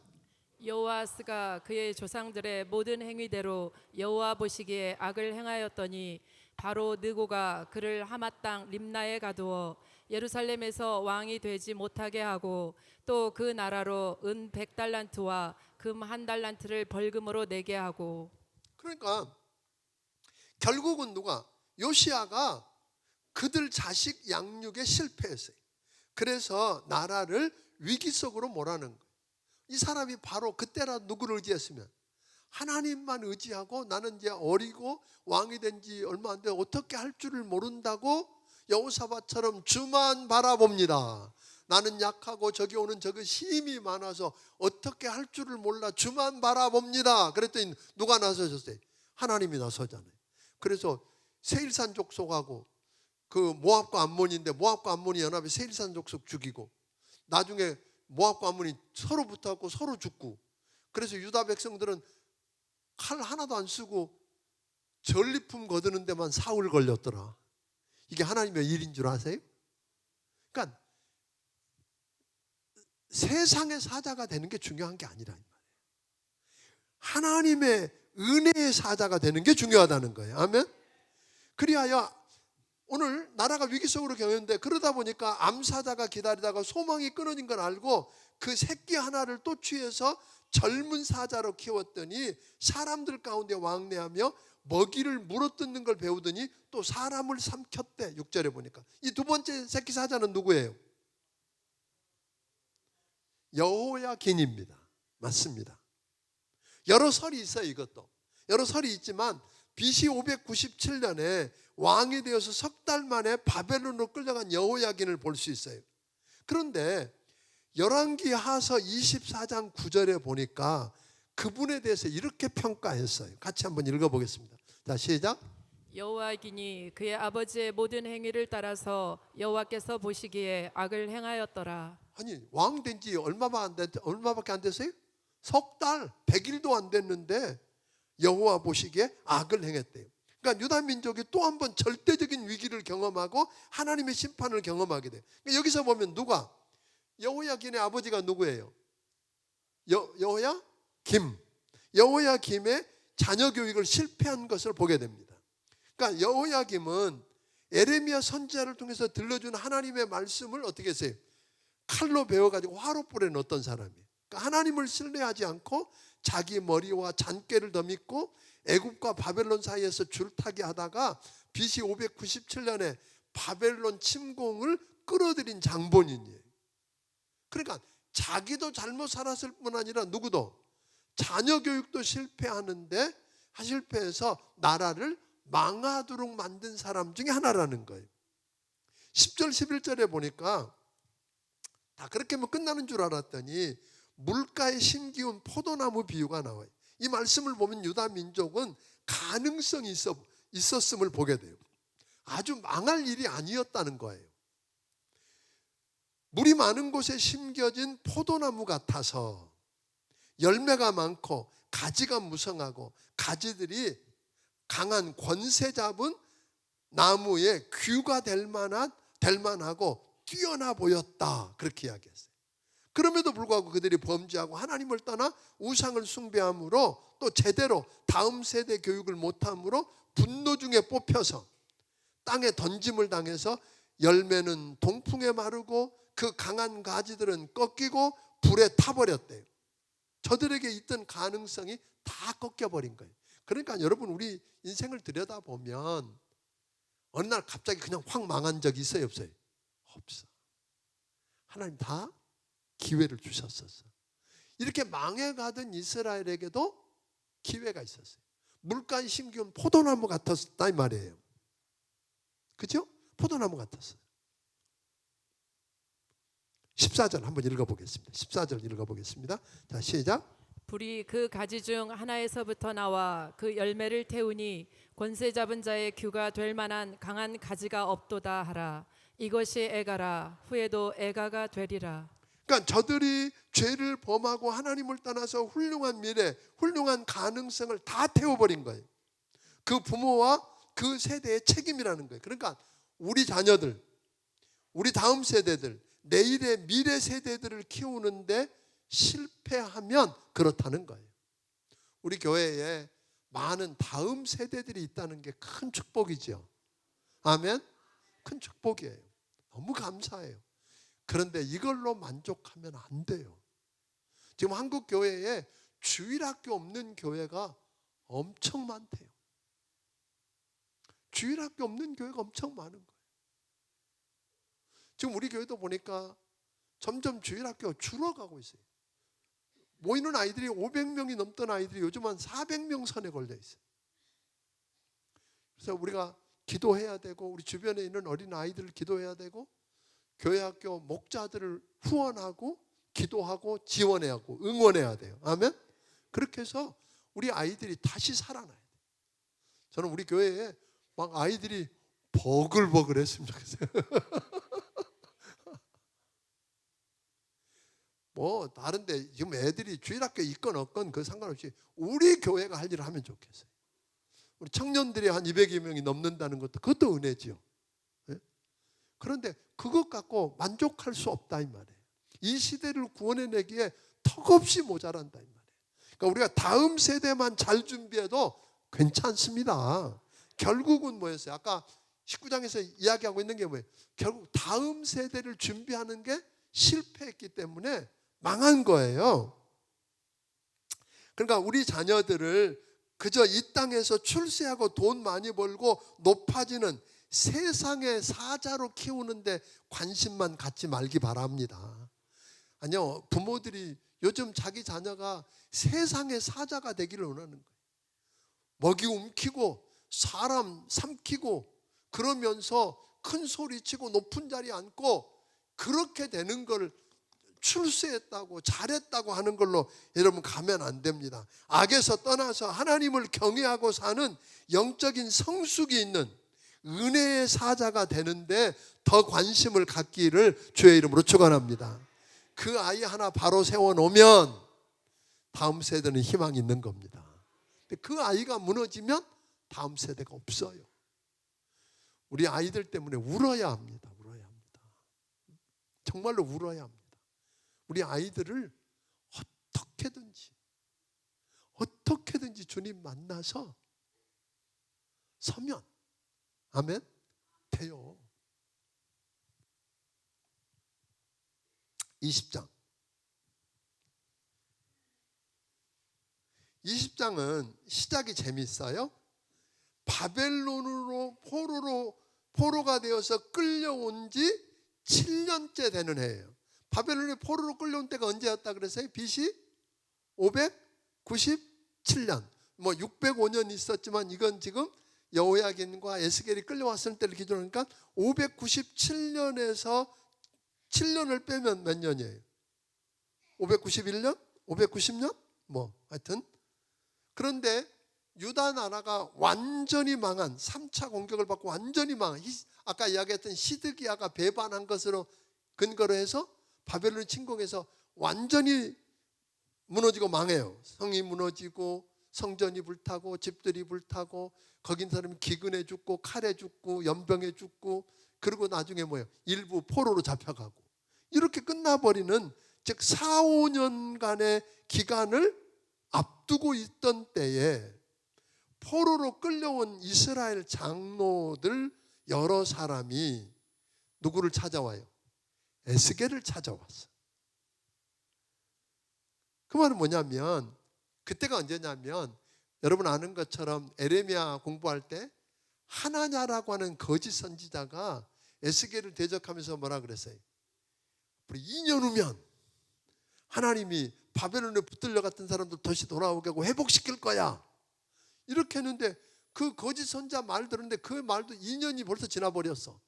여호아스가 그의 조상들의 모든 행위대로 여호와 보시기에 악을 행하였더니 바로 느고가 그를 하마 땅 림나에 가두어 예루살렘에서 왕이 되지 못하게 하고 또 그 나라로 은 100달란트와 금 1달란트를 벌금으로 내게 하고. 그러니까 결국은 누가? 요시야가 그들 자식 양육에 실패했어요. 그래서 나라를 위기 속으로 몰아넣은 거예요. 이 사람이 바로 그때라 누구를 의지했으면? 하나님만 의지하고 나는 이제 어리고 왕이 된 지 얼마 안 돼 어떻게 할 줄을 모른다고 여호사밧처럼 주만 바라봅니다. 나는 약하고 저기 오는 저기 힘이 많아서 어떻게 할 줄을 몰라 주만 바라봅니다. 그랬더니 누가 나서셨어요? 하나님이 나서잖아요. 그래서 세일산 족속하고 그 모압과 암몬인데 모압과 암몬이 연합해 세일산 족속 죽이고 나중에 모압과 암몬이 서로 붙어갖고 서로 죽고 그래서 유다 백성들은 칼 하나도 안 쓰고 전리품 거두는 데만 사흘 걸렸더라. 이게 하나님의 일인 줄 아세요? 그러니까 세상의 사자가 되는 게 중요한 게 아니라 하나님의 은혜의 사자가 되는 게 중요하다는 거예요. 아멘. 그리하여 오늘 나라가 위기 속으로 경영했는데 그러다 보니까 암사자가 기다리다가 소망이 끊어진 걸 알고 그 새끼 하나를 또 취해서 젊은 사자로 키웠더니 사람들 가운데 왕래하며 먹이를 물어뜯는 걸 배우더니 또 사람을 삼켰대. 6절에 보니까 이 두 번째 새끼 사자는 누구예요? 여호야긴입니다. 맞습니다. 여러 설이 있어요. 이것도 여러 설이 있지만 BC 597년에 왕이 되어서 석 달 만에 바벨론으로 끌려간 여호야긴을 볼 수 있어요. 그런데 열왕기하서 24장 9절에 보니까 그분에 대해서 이렇게 평가했어요. 같이 한번 읽어보겠습니다. 자, 시작. 여호야긴이 그의 아버지의 모든 행위를 따라서 여호와께서 보시기에 악을 행하였더라. 아니 왕 된 지 얼마밖에 안 됐어요? 석 달, 100일도 안 됐는데 여호와 보시기에 악을 행했대요. 그러니까 유다 민족이 또 한 번 절대적인 위기를 경험하고 하나님의 심판을 경험하게 돼요. 그러니까 여기서 보면 누가? 여호야긴의 아버지가 누구예요? 여호야김. 여호야김의 자녀 교육을 실패한 것을 보게 됩니다. 그러니까 여호야김은 에레미야 선지자를 통해서 들려준 하나님의 말씀을 어떻게 했어요? 칼로 베어가지고 화로 불에 넣었던 사람이에요. 그러니까 하나님을 신뢰하지 않고 자기 머리와 잔꾀를 더 믿고 애굽과 바벨론 사이에서 줄타기 하다가 BC 597년에 바벨론 침공을 끌어들인 장본인이에요. 그러니까 자기도 잘못 살았을 뿐 아니라 누구도 자녀 교육도 실패해서 나라를 망하도록 만든 사람 중에 하나라는 거예요. 10절 11절에 보니까 다 그렇게 하면 끝나는 줄 알았더니 물가에 심기운 포도나무 비유가 나와요. 이 말씀을 보면 유다 민족은 가능성이 있었음을 보게 돼요. 아주 망할 일이 아니었다는 거예요. 물이 많은 곳에 심겨진 포도나무 같아서 열매가 많고 가지가 무성하고 가지들이 강한 권세 잡은 나무의 귀가 될 만하고 뛰어나 보였다. 그렇게 이야기했어요. 그럼에도 불구하고 그들이 범죄하고 하나님을 떠나 우상을 숭배함으로 또 제대로 다음 세대 교육을 못함으로 분노 중에 뽑혀서 땅에 던짐을 당해서 열매는 동풍에 마르고 그 강한 가지들은 꺾이고 불에 타버렸대요. 저들에게 있던 가능성이 다 꺾여버린 거예요. 그러니까 여러분 우리 인생을 들여다보면 어느 날 갑자기 그냥 확 망한 적이 있어요, 없어요? 없어. 하나님 다 기회를 주셨었어. 이렇게 망해가던 이스라엘에게도 기회가 있었어요. 물가에 심기운 포도나무 같았다 이 말이에요. 그죠? 포도나무 같았어요. 14절 한번 읽어보겠습니다. 14절 읽어보겠습니다. 자, 시작. 불이 그 가지 중 하나에서부터 나와 그 열매를 태우니 권세 잡은 자의 규가 될 만한 강한 가지가 없도다 하라. 이것이 애가라. 후에도 애가가 되리라. 그러니까 저들이 죄를 범하고 하나님을 떠나서 훌륭한 미래, 훌륭한 가능성을 다 태워버린 거예요. 그 부모와 그 세대의 책임이라는 거예요. 그러니까 우리 자녀들, 우리 다음 세대들, 내일의 미래 세대들을 키우는데 실패하면 그렇다는 거예요. 우리 교회에 많은 다음 세대들이 있다는 게 큰 축복이죠. 아멘? 큰 축복이에요. 너무 감사해요. 그런데 이걸로 만족하면 안 돼요. 지금 한국 교회에 주일학교 없는 교회가 엄청 많대요. 주일학교 없는 교회가 엄청 많은 거예요. 지금 우리 교회도 보니까 점점 주일학교가 줄어가고 있어요. 모이는 아이들이 500명이 넘던 아이들이 요즘은 400명 선에 걸려 있어요. 그래서 우리가 기도해야 되고 우리 주변에 있는 어린 아이들을 기도해야 되고 교회 학교 목자들을 후원하고 기도하고 지원해야 하고 응원해야 돼요. 아멘? 그렇게 해서 우리 아이들이 다시 살아나야 돼요. 저는 우리 교회에 막 아이들이 버글버글 했으면 좋겠어요. 뭐 다른데 지금 애들이 주일학교 있건 없건 그 상관없이 우리 교회가 할 일을 하면 좋겠어요. 우리 청년들이 한 200여 명이 넘는다는 것도 그것도 은혜지요. 네? 그런데 그것 갖고 만족할 수 없다 이 말이에요. 이 시대를 구원해내기에 턱없이 모자란다 이 말이에요. 그러니까 우리가 다음 세대만 잘 준비해도 괜찮습니다. 결국은 뭐였어요? 아까 19장에서 이야기하고 있는 게 뭐예요? 결국 다음 세대를 준비하는 게 실패했기 때문에 망한 거예요. 그러니까 우리 자녀들을 그저 이 땅에서 출세하고 돈 많이 벌고 높아지는 세상의 사자로 키우는데 관심만 갖지 말기 바랍니다. 아니요, 부모들이 요즘 자기 자녀가 세상의 사자가 되기를 원하는 거예요. 먹이 움키고 사람 삼키고 그러면서 큰 소리치고 높은 자리에 앉고 그렇게 되는 걸 출세했다고 잘했다고 하는 걸로 여러분 가면 안 됩니다. 악에서 떠나서 하나님을 경외하고 사는 영적인 성숙이 있는 은혜의 사자가 되는데 더 관심을 갖기를 주의 이름으로 축원합니다. 그 아이 하나 바로 세워놓으면 다음 세대는 희망이 있는 겁니다. 그 아이가 무너지면 다음 세대가 없어요. 우리 아이들 때문에 울어야 합니다. 울어야 합니다. 정말로 울어야 합니다. 우리 아이들을 어떻게든지 주님 만나서 서면 아멘 돼요. 20장은 시작이 재밌어요. 바벨론으로 포로가 되어서 끌려온 지 7년째 되는 해예요. 바벨론이 포로로 끌려온 때가 언제였다 그랬어요? BC 597년. 뭐 605년 있었지만 이건 지금 여호야긴과 에스겔이 끌려왔을 때를 기준하니까 597년에서 7년을 빼면 몇 년이에요? 591년? 590년? 뭐 하여튼 그런데 유다 나라가 완전히 망한 3차 공격을 받고 완전히 망한 아까 이야기했던 시드기야가 배반한 것으로 근거로 해서 바벨론 침공해서 완전히 무너지고 망해요. 성이 무너지고 성전이 불타고 집들이 불타고 거긴 사람이 기근에 죽고 칼에 죽고 연병에 죽고 그리고 나중에 뭐예요? 일부 포로로 잡혀가고 이렇게 끝나버리는 즉 4, 5년간의 기간을 앞두고 있던 때에 포로로 끌려온 이스라엘 장로들 여러 사람이 누구를 찾아와요? 에스겔을 찾아왔어. 그 말은 뭐냐면 그때가 언제냐면 여러분 아는 것처럼 에레미야 공부할 때 하나냐라고 하는 거짓 선지자가 에스겔을 대적하면서 뭐라 그랬어요? 우리 2년 후면 하나님이 바벨론에 붙들려 갔던 사람들 다시 돌아오게 하고 회복시킬 거야. 이렇게 했는데 그 거짓 선지자 말 들었는데 그 말도 2년이 벌써 지나버렸어.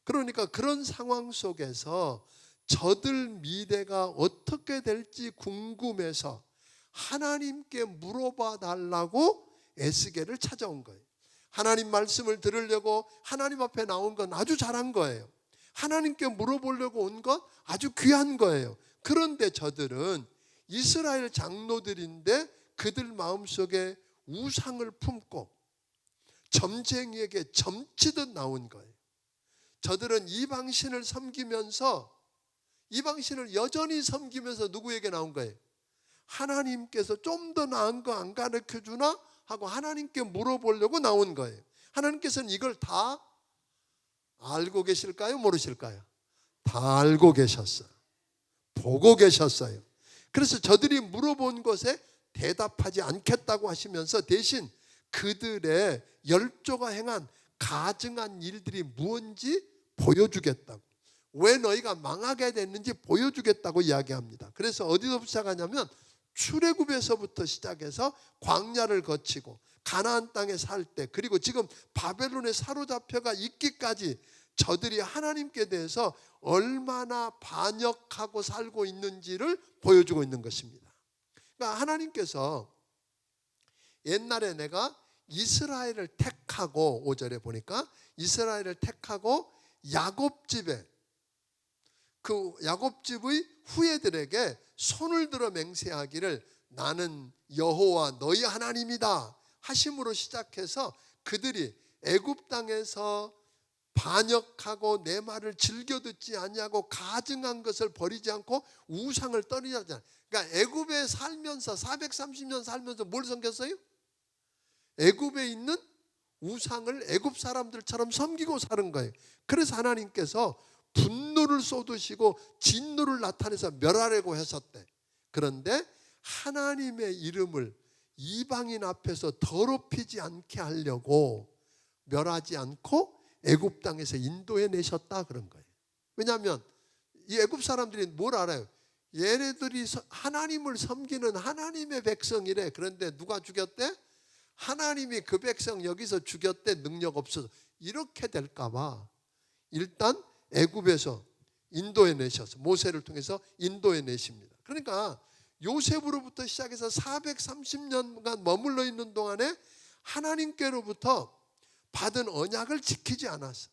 그러니까 그런 상황 속에서 저들 미래가 어떻게 될지 궁금해서 하나님께 물어봐 달라고 에스겔을 찾아온 거예요. 하나님 말씀을 들으려고 하나님 앞에 나온 건 아주 잘한 거예요. 하나님께 물어보려고 온 건 아주 귀한 거예요. 그런데 저들은 이스라엘 장로들인데 그들 마음속에 우상을 품고 점쟁이에게 점치듯 나온 거예요. 저들은 이방신을 섬기면서 이방신을 여전히 섬기면서 누구에게 나온 거예요? 하나님께서 좀 더 나은 거 안 가르쳐 주나? 하고 하나님께 물어보려고 나온 거예요. 하나님께서는 이걸 다 알고 계실까요? 모르실까요? 다 알고 계셨어요. 보고 계셨어요. 그래서 저들이 물어본 것에 대답하지 않겠다고 하시면서 대신 그들의 열조가 행한 가증한 일들이 무엇인지 보여주겠다고, 왜 너희가 망하게 됐는지 보여주겠다고 이야기합니다. 그래서 어디서부터 시작하냐면 출애굽에서부터 시작해서 광야를 거치고 가나안 땅에 살 때, 그리고 지금 바벨론에 사로잡혀가 있기까지 저들이 하나님께 대해서 얼마나 반역하고 살고 있는지를 보여주고 있는 것입니다. 그러니까 하나님께서 옛날에 내가 이스라엘을 택하고, 5절에 보니까 이스라엘을 택하고 야곱 집에, 그 야곱 집의 후예들에게 손을 들어 맹세하기를 나는 여호와 너희 하나님이다 하심으로 시작해서 그들이 애굽 땅에서 반역하고 내 말을 즐겨 듣지 아니하고 가증한 것을 버리지 않고 우상을 떠리지 않잖아요. 그러니까 애굽에 살면서 430년 살면서 뭘 섬겼어요? 애굽에 있는 우상을 애굽 사람들처럼 섬기고 사는 거예요. 그래서 하나님께서 분노를 쏟으시고 진노를 나타내서 멸하려고 하셨대. 그런데 하나님의 이름을 이방인 앞에서 더럽히지 않게 하려고 멸하지 않고 애굽 땅에서 인도해 내셨다 그런 거예요. 왜냐하면 이 애굽 사람들이 뭘 알아요? 얘네들이 하나님을 섬기는 하나님의 백성이래. 그런데 누가 죽였대? 하나님이 그 백성 여기서 죽였대. 능력 없어서. 이렇게 될까 봐 일단 애굽에서 인도해 내셔서 모세를 통해서 인도해 내십니다. 그러니까 요셉으로부터 시작해서 430년간 머물러 있는 동안에 하나님께로부터 받은 언약을 지키지 않았어.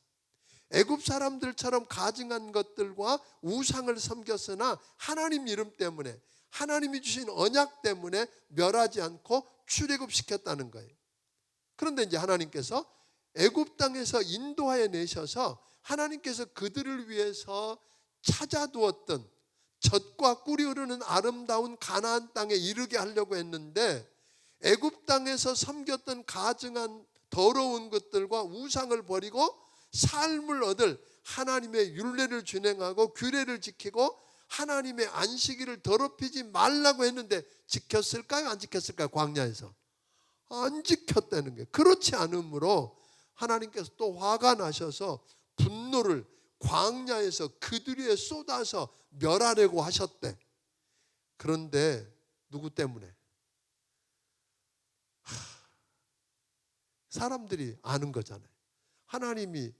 애굽 사람들처럼 가증한 것들과 우상을 섬겼으나 하나님 이름 때문에, 하나님이 주신 언약 때문에 멸하지 않고 출애굽시켰다는 거예요. 그런데 이제 하나님께서 애굽 땅에서 인도하여 내셔서 하나님께서 그들을 위해서 찾아두었던 젖과 꿀이 흐르는 아름다운 가나안 땅에 이르게 하려고 했는데 애굽 땅에서 섬겼던 가증한 더러운 것들과 우상을 버리고 삶을 얻을 하나님의 율례를 준행하고 규례를 지키고 하나님의 안식일을 더럽히지 말라고 했는데 지켰을까요? 안 지켰을까요? 광야에서 안 지켰다는 거예요. 그렇지 않으므로 하나님께서 또 화가 나셔서 분노를 광야에서 그들 위에 쏟아서 멸하려고 하셨대. 그런데 누구 때문에? 사람들이 아는 거잖아요. 하나님이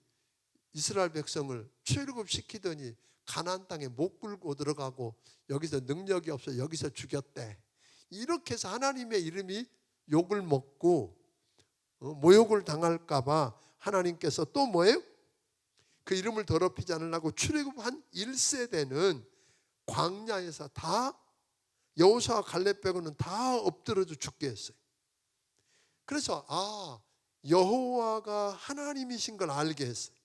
이스라엘 백성을 출애굽시키더니 가나안 땅에 못 끌고 들어가고 여기서 능력이 없어 여기서 죽였대. 이렇게 해서 하나님의 이름이 욕을 먹고 모욕을 당할까 봐 하나님께서 또 뭐예요? 그 이름을 더럽히지 않으려고 출애굽한 1세대는 광야에서 다 여호수아와 갈렙 빼고는 다 엎드려져 죽게 했어요. 그래서 여호와가 하나님이신 걸 알게 했어요.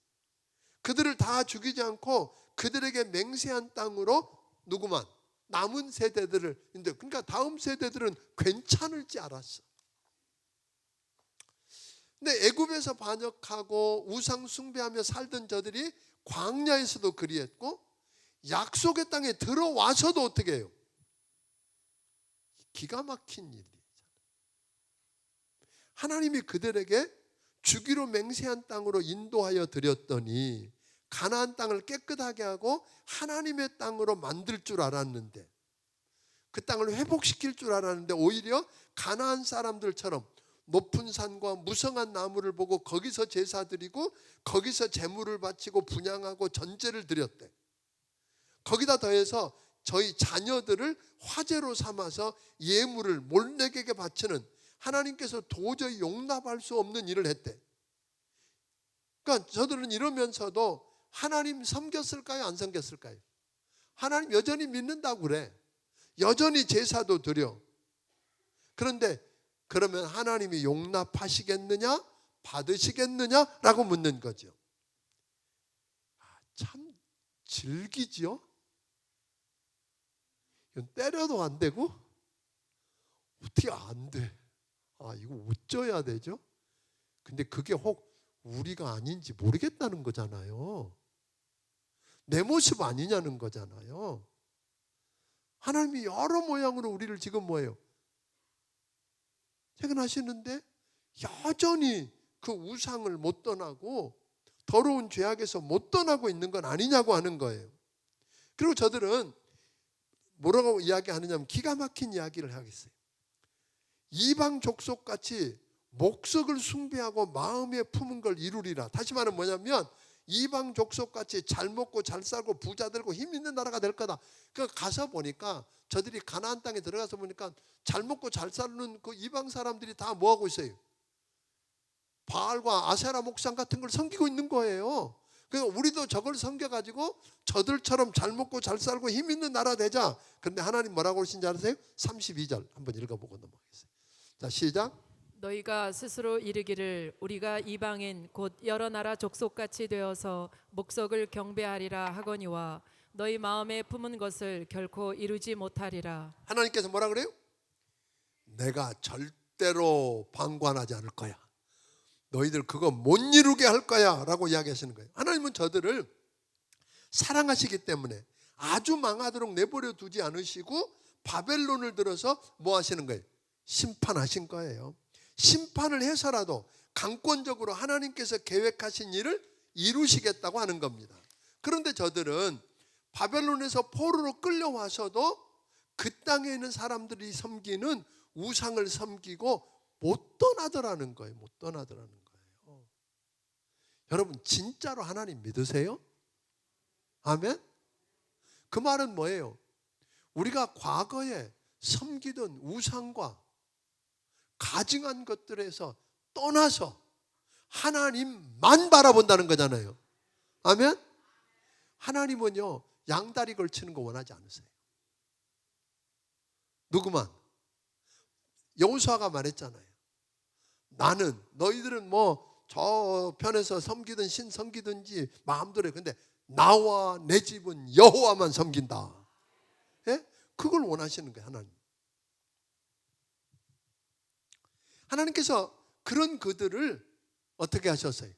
그들을 다 죽이지 않고 그들에게 맹세한 땅으로 누구만 남은 세대들을, 그러니까 다음 세대들은 괜찮을지 알았어. 근데 애굽에서 반역하고 우상 숭배하며 살던 저들이 광야에서도 그리했고 약속의 땅에 들어와서도 어떻게 해요? 기가 막힌 일이잖아요. 하나님이 그들에게 주기로 맹세한 땅으로 인도하여 드렸더니 가나안 땅을 깨끗하게 하고 하나님의 땅으로 만들 줄 알았는데, 그 땅을 회복시킬 줄 알았는데 오히려 가나안 사람들처럼 높은 산과 무성한 나무를 보고 거기서 제사 드리고 거기서 제물을 바치고 분향하고 전제를 드렸대. 거기다 더해서 저희 자녀들을 화제로 삼아서 예물을 몰렉에게 바치는, 하나님께서 도저히 용납할 수 없는 일을 했대. 그러니까 저들은 이러면서도 하나님 섬겼을까요? 안 섬겼을까요? 하나님 여전히 믿는다고 그래. 여전히 제사도 드려. 그런데 그러면 하나님이 용납하시겠느냐? 받으시겠느냐라고 묻는 거죠. 참 질기죠? 이건 때려도 안 되고 어떻게 안 돼? 이거 어쩌야 되죠? 근데 그게 혹 우리가 아닌지 모르겠다는 거잖아요. 내 모습 아니냐는 거잖아요. 하나님이 여러 모양으로 우리를 지금 뭐예요? 퇴근하시는데 여전히 그 우상을 못 떠나고 더러운 죄악에서 못 떠나고 있는 건 아니냐고 하는 거예요. 그리고 저들은 뭐라고 이야기하느냐면 기가 막힌 이야기를 하겠어요. 이방 족속같이 목석을 숭배하고 마음에 품은 걸 이루리라. 다시 말하면 뭐냐면 이방 족속같이 잘 먹고 잘 살고 부자 되고 힘 있는 나라가 될 거다. 그러니까 가서 보니까 저들이 가나안 땅에 들어가서 보니까 잘 먹고 잘 사는 그 이방 사람들이 다 뭐하고 있어요? 바알과 아세라 목상 같은 걸 섬기고 있는 거예요. 그러니까 우리도 저걸 섬겨가지고 저들처럼 잘 먹고 잘 살고 힘 있는 나라 되자. 그런데 하나님 뭐라고 그러신지 아세요? 32절 한번 읽어보고 넘어가겠어요. 자, 시작. 너희가 스스로 이르기를 우리가 이방인 곧 여러 나라 족속같이 되어서 목석을 경배하리라 하거니와 너희 마음에 품은 것을 결코 이루지 못하리라. 하나님께서 뭐라 그래요? 내가 절대로 방관하지 않을 거야. 너희들 그거 못 이루게 할 거야 라고 이야기하시는 거예요. 하나님은 저들을 사랑하시기 때문에 아주 망하도록 내버려 두지 않으시고 바벨론을 들어서 뭐 하시는 거예요? 심판하신 거예요. 심판을 해서라도 강권적으로 하나님께서 계획하신 일을 이루시겠다고 하는 겁니다. 그런데 저들은 바벨론에서 포로로 끌려와서도 그 땅에 있는 사람들이 섬기는 우상을 섬기고 못 떠나더라는 거예요. 못 떠나더라는 거예요. 여러분 진짜로 하나님 믿으세요? 아멘? 그 말은 뭐예요? 우리가 과거에 섬기던 우상과 가증한 것들에서 떠나서 하나님만 바라본다는 거잖아요. 아멘? 하나님은요 양다리 걸치는 거 원하지 않으세요. 누구만? 여호수아가 말했잖아요. 나는 너희들은 뭐 저 편에서 섬기든 신 섬기든지 마음대로 해. 근데 나와 내 집은 여호와만 섬긴다. 예? 그걸 원하시는 거예요. 하나님께서 그런 그들을 어떻게 하셨어요?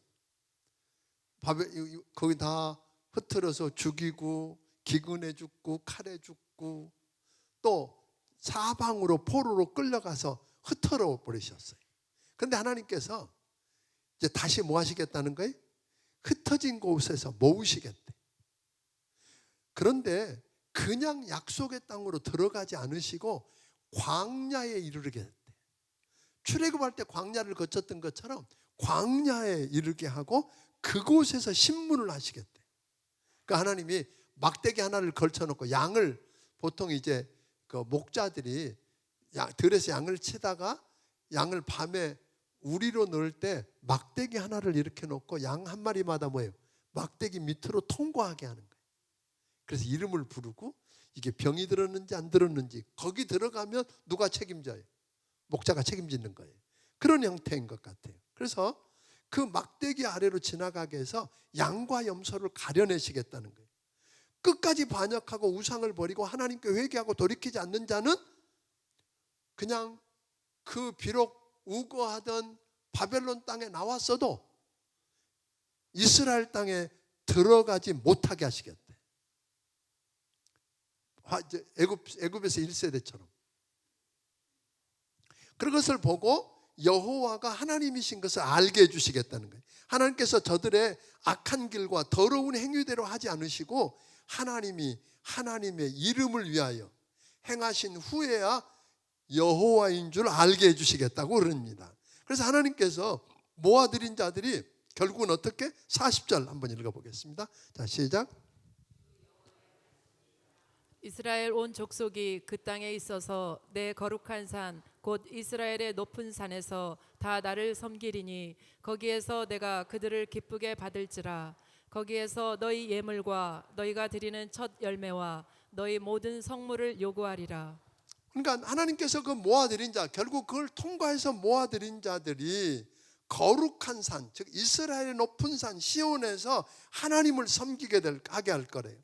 거기 다 흩트려서 죽이고 기근에 죽고 칼에 죽고 또 사방으로 포로로 끌려가서 흩어져 버리셨어요. 그런데 하나님께서 이제 다시 뭐 하시겠다는 거예요? 흩어진 곳에서 모으시겠대. 그런데 그냥 약속의 땅으로 들어가지 않으시고 광야에 이르게 했대. 출애굽할 때 광야를 거쳤던 것처럼 광야에 이르게 하고 그곳에서 신문을 하시겠대. 그러니까 하나님이 막대기 하나를 걸쳐놓고 양을 보통 이제 그 목자들이 들에서 양을 치다가 양을 밤에 우리로 넣을 때 막대기 하나를 이렇게 놓고 양 한 마리마다 뭐예요? 막대기 밑으로 통과하게 하는 거예요. 그래서 이름을 부르고 이게 병이 들었는지 안 들었는지 거기 들어가면 누가 책임져요? 목자가 책임지는 거예요. 그런 형태인 것 같아요. 그래서 그 막대기 아래로 지나가게 해서 양과 염소를 가려내시겠다는 거예요. 끝까지 반역하고 우상을 버리고 하나님께 회개하고 돌이키지 않는 자는 그냥 그 비록 우거하던 바벨론 땅에 나왔어도 이스라엘 땅에 들어가지 못하게 하시겠대. 애굽에서 1세대처럼. 그것을 보고 여호와가 하나님이신 것을 알게 해주시겠다는 거예요. 하나님께서 저들의 악한 길과 더러운 행위대로 하지 않으시고 하나님이 하나님의 이름을 위하여 행하신 후에야 여호와인 줄 알게 해주시겠다고 그럽니다. 그래서 하나님께서 모아들인 자들이 결국은 어떻게? 40절 한번 읽어보겠습니다. 자, 시작. 이스라엘 온 족속이 그 땅에 있어서 내 거룩한 산 곧 이스라엘의 높은 산에서 다 나를 섬기리니 거기에서 내가 그들을 기쁘게 받을지라. 거기에서 너희 예물과 너희가 드리는 첫 열매와 너희 모든 성물을 요구하리라. 그러니까 하나님께서 그 모아들인 자, 결국 그걸 통과해서 모아들인 자들이 거룩한 산, 즉 이스라엘의 높은 산 시온에서 하나님을 섬기게 하게 할 거래요.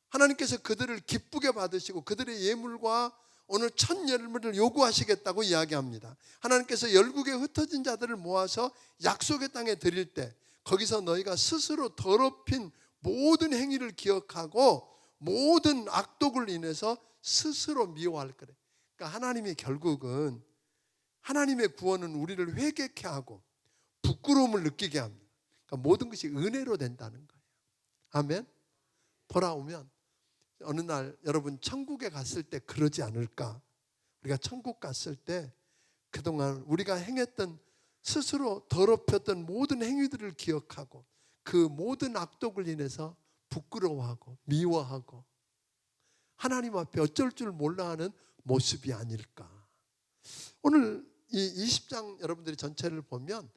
하나님께서 그들을 기쁘게 받으시고 그들의 예물과 오늘 첫 열매를 요구하시겠다고 이야기합니다. 하나님께서 열국에 흩어진 자들을 모아서 약속의 땅에 드릴 때 거기서 너희가 스스로 더럽힌 모든 행위를 기억하고 모든 악독을 인해서 스스로 미워할 거래. 그러니까 하나님이 결국은 하나님의 구원은 우리를 회개케 하고 부끄러움을 느끼게 합니다. 그러니까 모든 것이 은혜로 된다는 거예요. 아멘. 돌아오면 어느 날 여러분 천국에 갔을 때 그러지 않을까? 우리가 천국 갔을 때 그동안 우리가 행했던 스스로 더럽혔던 모든 행위들을 기억하고 그 모든 악독을 인해서 부끄러워하고 미워하고 하나님 앞에 어쩔 줄 몰라 하는 모습이 아닐까? 오늘 이 20장 여러분들이 전체를 보면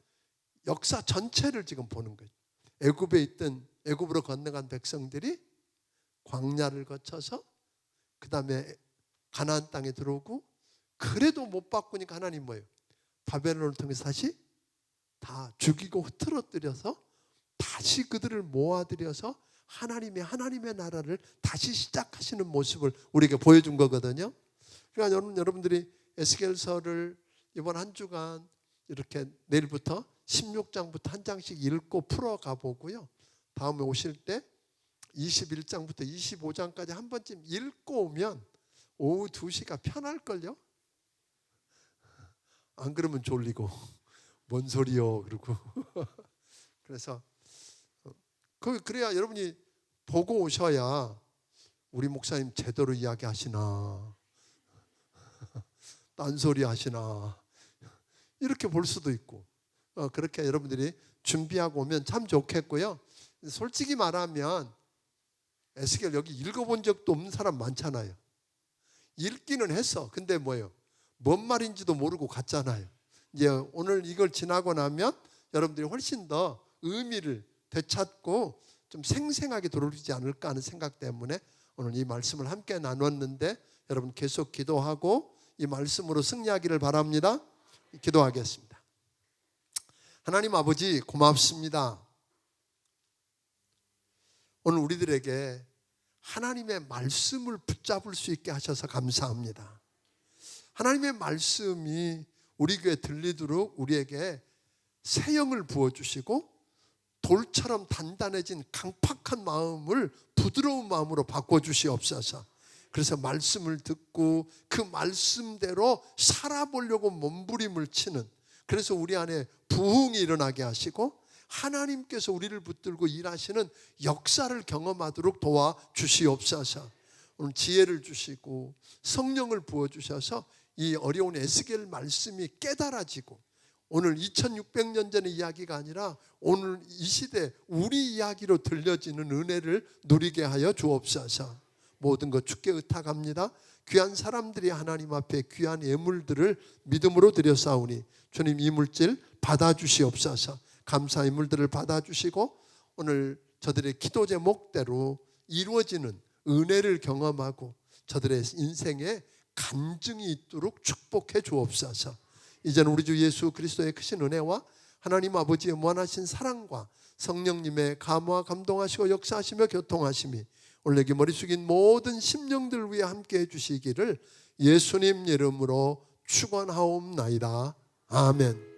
역사 전체를 지금 보는 거예요. 애굽에 있던 애굽으로 건너간 백성들이 광야를 거쳐서 그 다음에 가나안 땅에 들어오고 그래도 못 바꾸니까 하나님 뭐예요? 바벨론을 통해서 다시 다 죽이고 흐트러뜨려서 다시 그들을 모아들여서 하나님의 나라를 다시 시작하시는 모습을 우리에게 보여준 거거든요. 그러니까 여러분들이 에스겔서를 이번 한 주간 이렇게 내일부터 16장부터 한 장씩 읽고 풀어가 보고요. 다음에 오실 때 21장부터 25장까지 한 번쯤 읽고 오면 오후 2시가 편할걸요? 안 그러면 졸리고 뭔 소리요 그러고 그래서 그래야 여러분이 보고 오셔야 우리 목사님 제대로 이야기하시나 딴소리 하시나 이렇게 볼 수도 있고 그렇게 여러분들이 준비하고 오면 참 좋겠고요. 솔직히 말하면 에스겔 여기 읽어본 적도 없는 사람 많잖아요. 읽기는 했어. 근데 뭐예요? 뭔 말인지도 모르고 갔잖아요. 이제 오늘 이걸 지나고 나면 여러분들이 훨씬 더 의미를 되찾고 좀 생생하게 들어오지 않을까 하는 생각 때문에 오늘 이 말씀을 함께 나눴는데 여러분 계속 기도하고 이 말씀으로 승리하기를 바랍니다. 기도하겠습니다. 하나님 아버지 고맙습니다. 오늘 우리들에게 하나님의 말씀을 붙잡을 수 있게 하셔서 감사합니다. 하나님의 말씀이 우리 귀에 들리도록 우리에게 새 영을 부어주시고 돌처럼 단단해진 강팍한 마음을 부드러운 마음으로 바꿔주시옵소서. 그래서 말씀을 듣고 그 말씀대로 살아보려고 몸부림을 치는, 그래서 우리 안에 부흥이 일어나게 하시고 하나님께서 우리를 붙들고 일하시는 역사를 경험하도록 도와주시옵소서. 오늘 지혜를 주시고 성령을 부어주셔서 이 어려운 에스겔 말씀이 깨달아지고 오늘 2600년 전의 이야기가 아니라 오늘 이 시대 우리 이야기로 들려지는 은혜를 누리게 하여 주옵소서. 모든 것 주께 의탁합니다. 귀한 사람들이 하나님 앞에 귀한 예물들을 믿음으로 드렸사오니 주님 이 물질 받아주시옵소서. 감사의 물들을 받아주시고 오늘 저들의 기도 제목대로 이루어지는 은혜를 경험하고 저들의 인생에 간증이 있도록 축복해 주옵소서. 이제는 우리 주 예수 그리스도의 크신 은혜와 하나님 아버지의 무한하신 사랑과 성령님의 감화 감동하시고 역사하시며 교통하심이 오늘 여기 머리 숙인 모든 심령들 위해 함께 해주시기를 예수님 이름으로 축원하옵나이다. 아멘.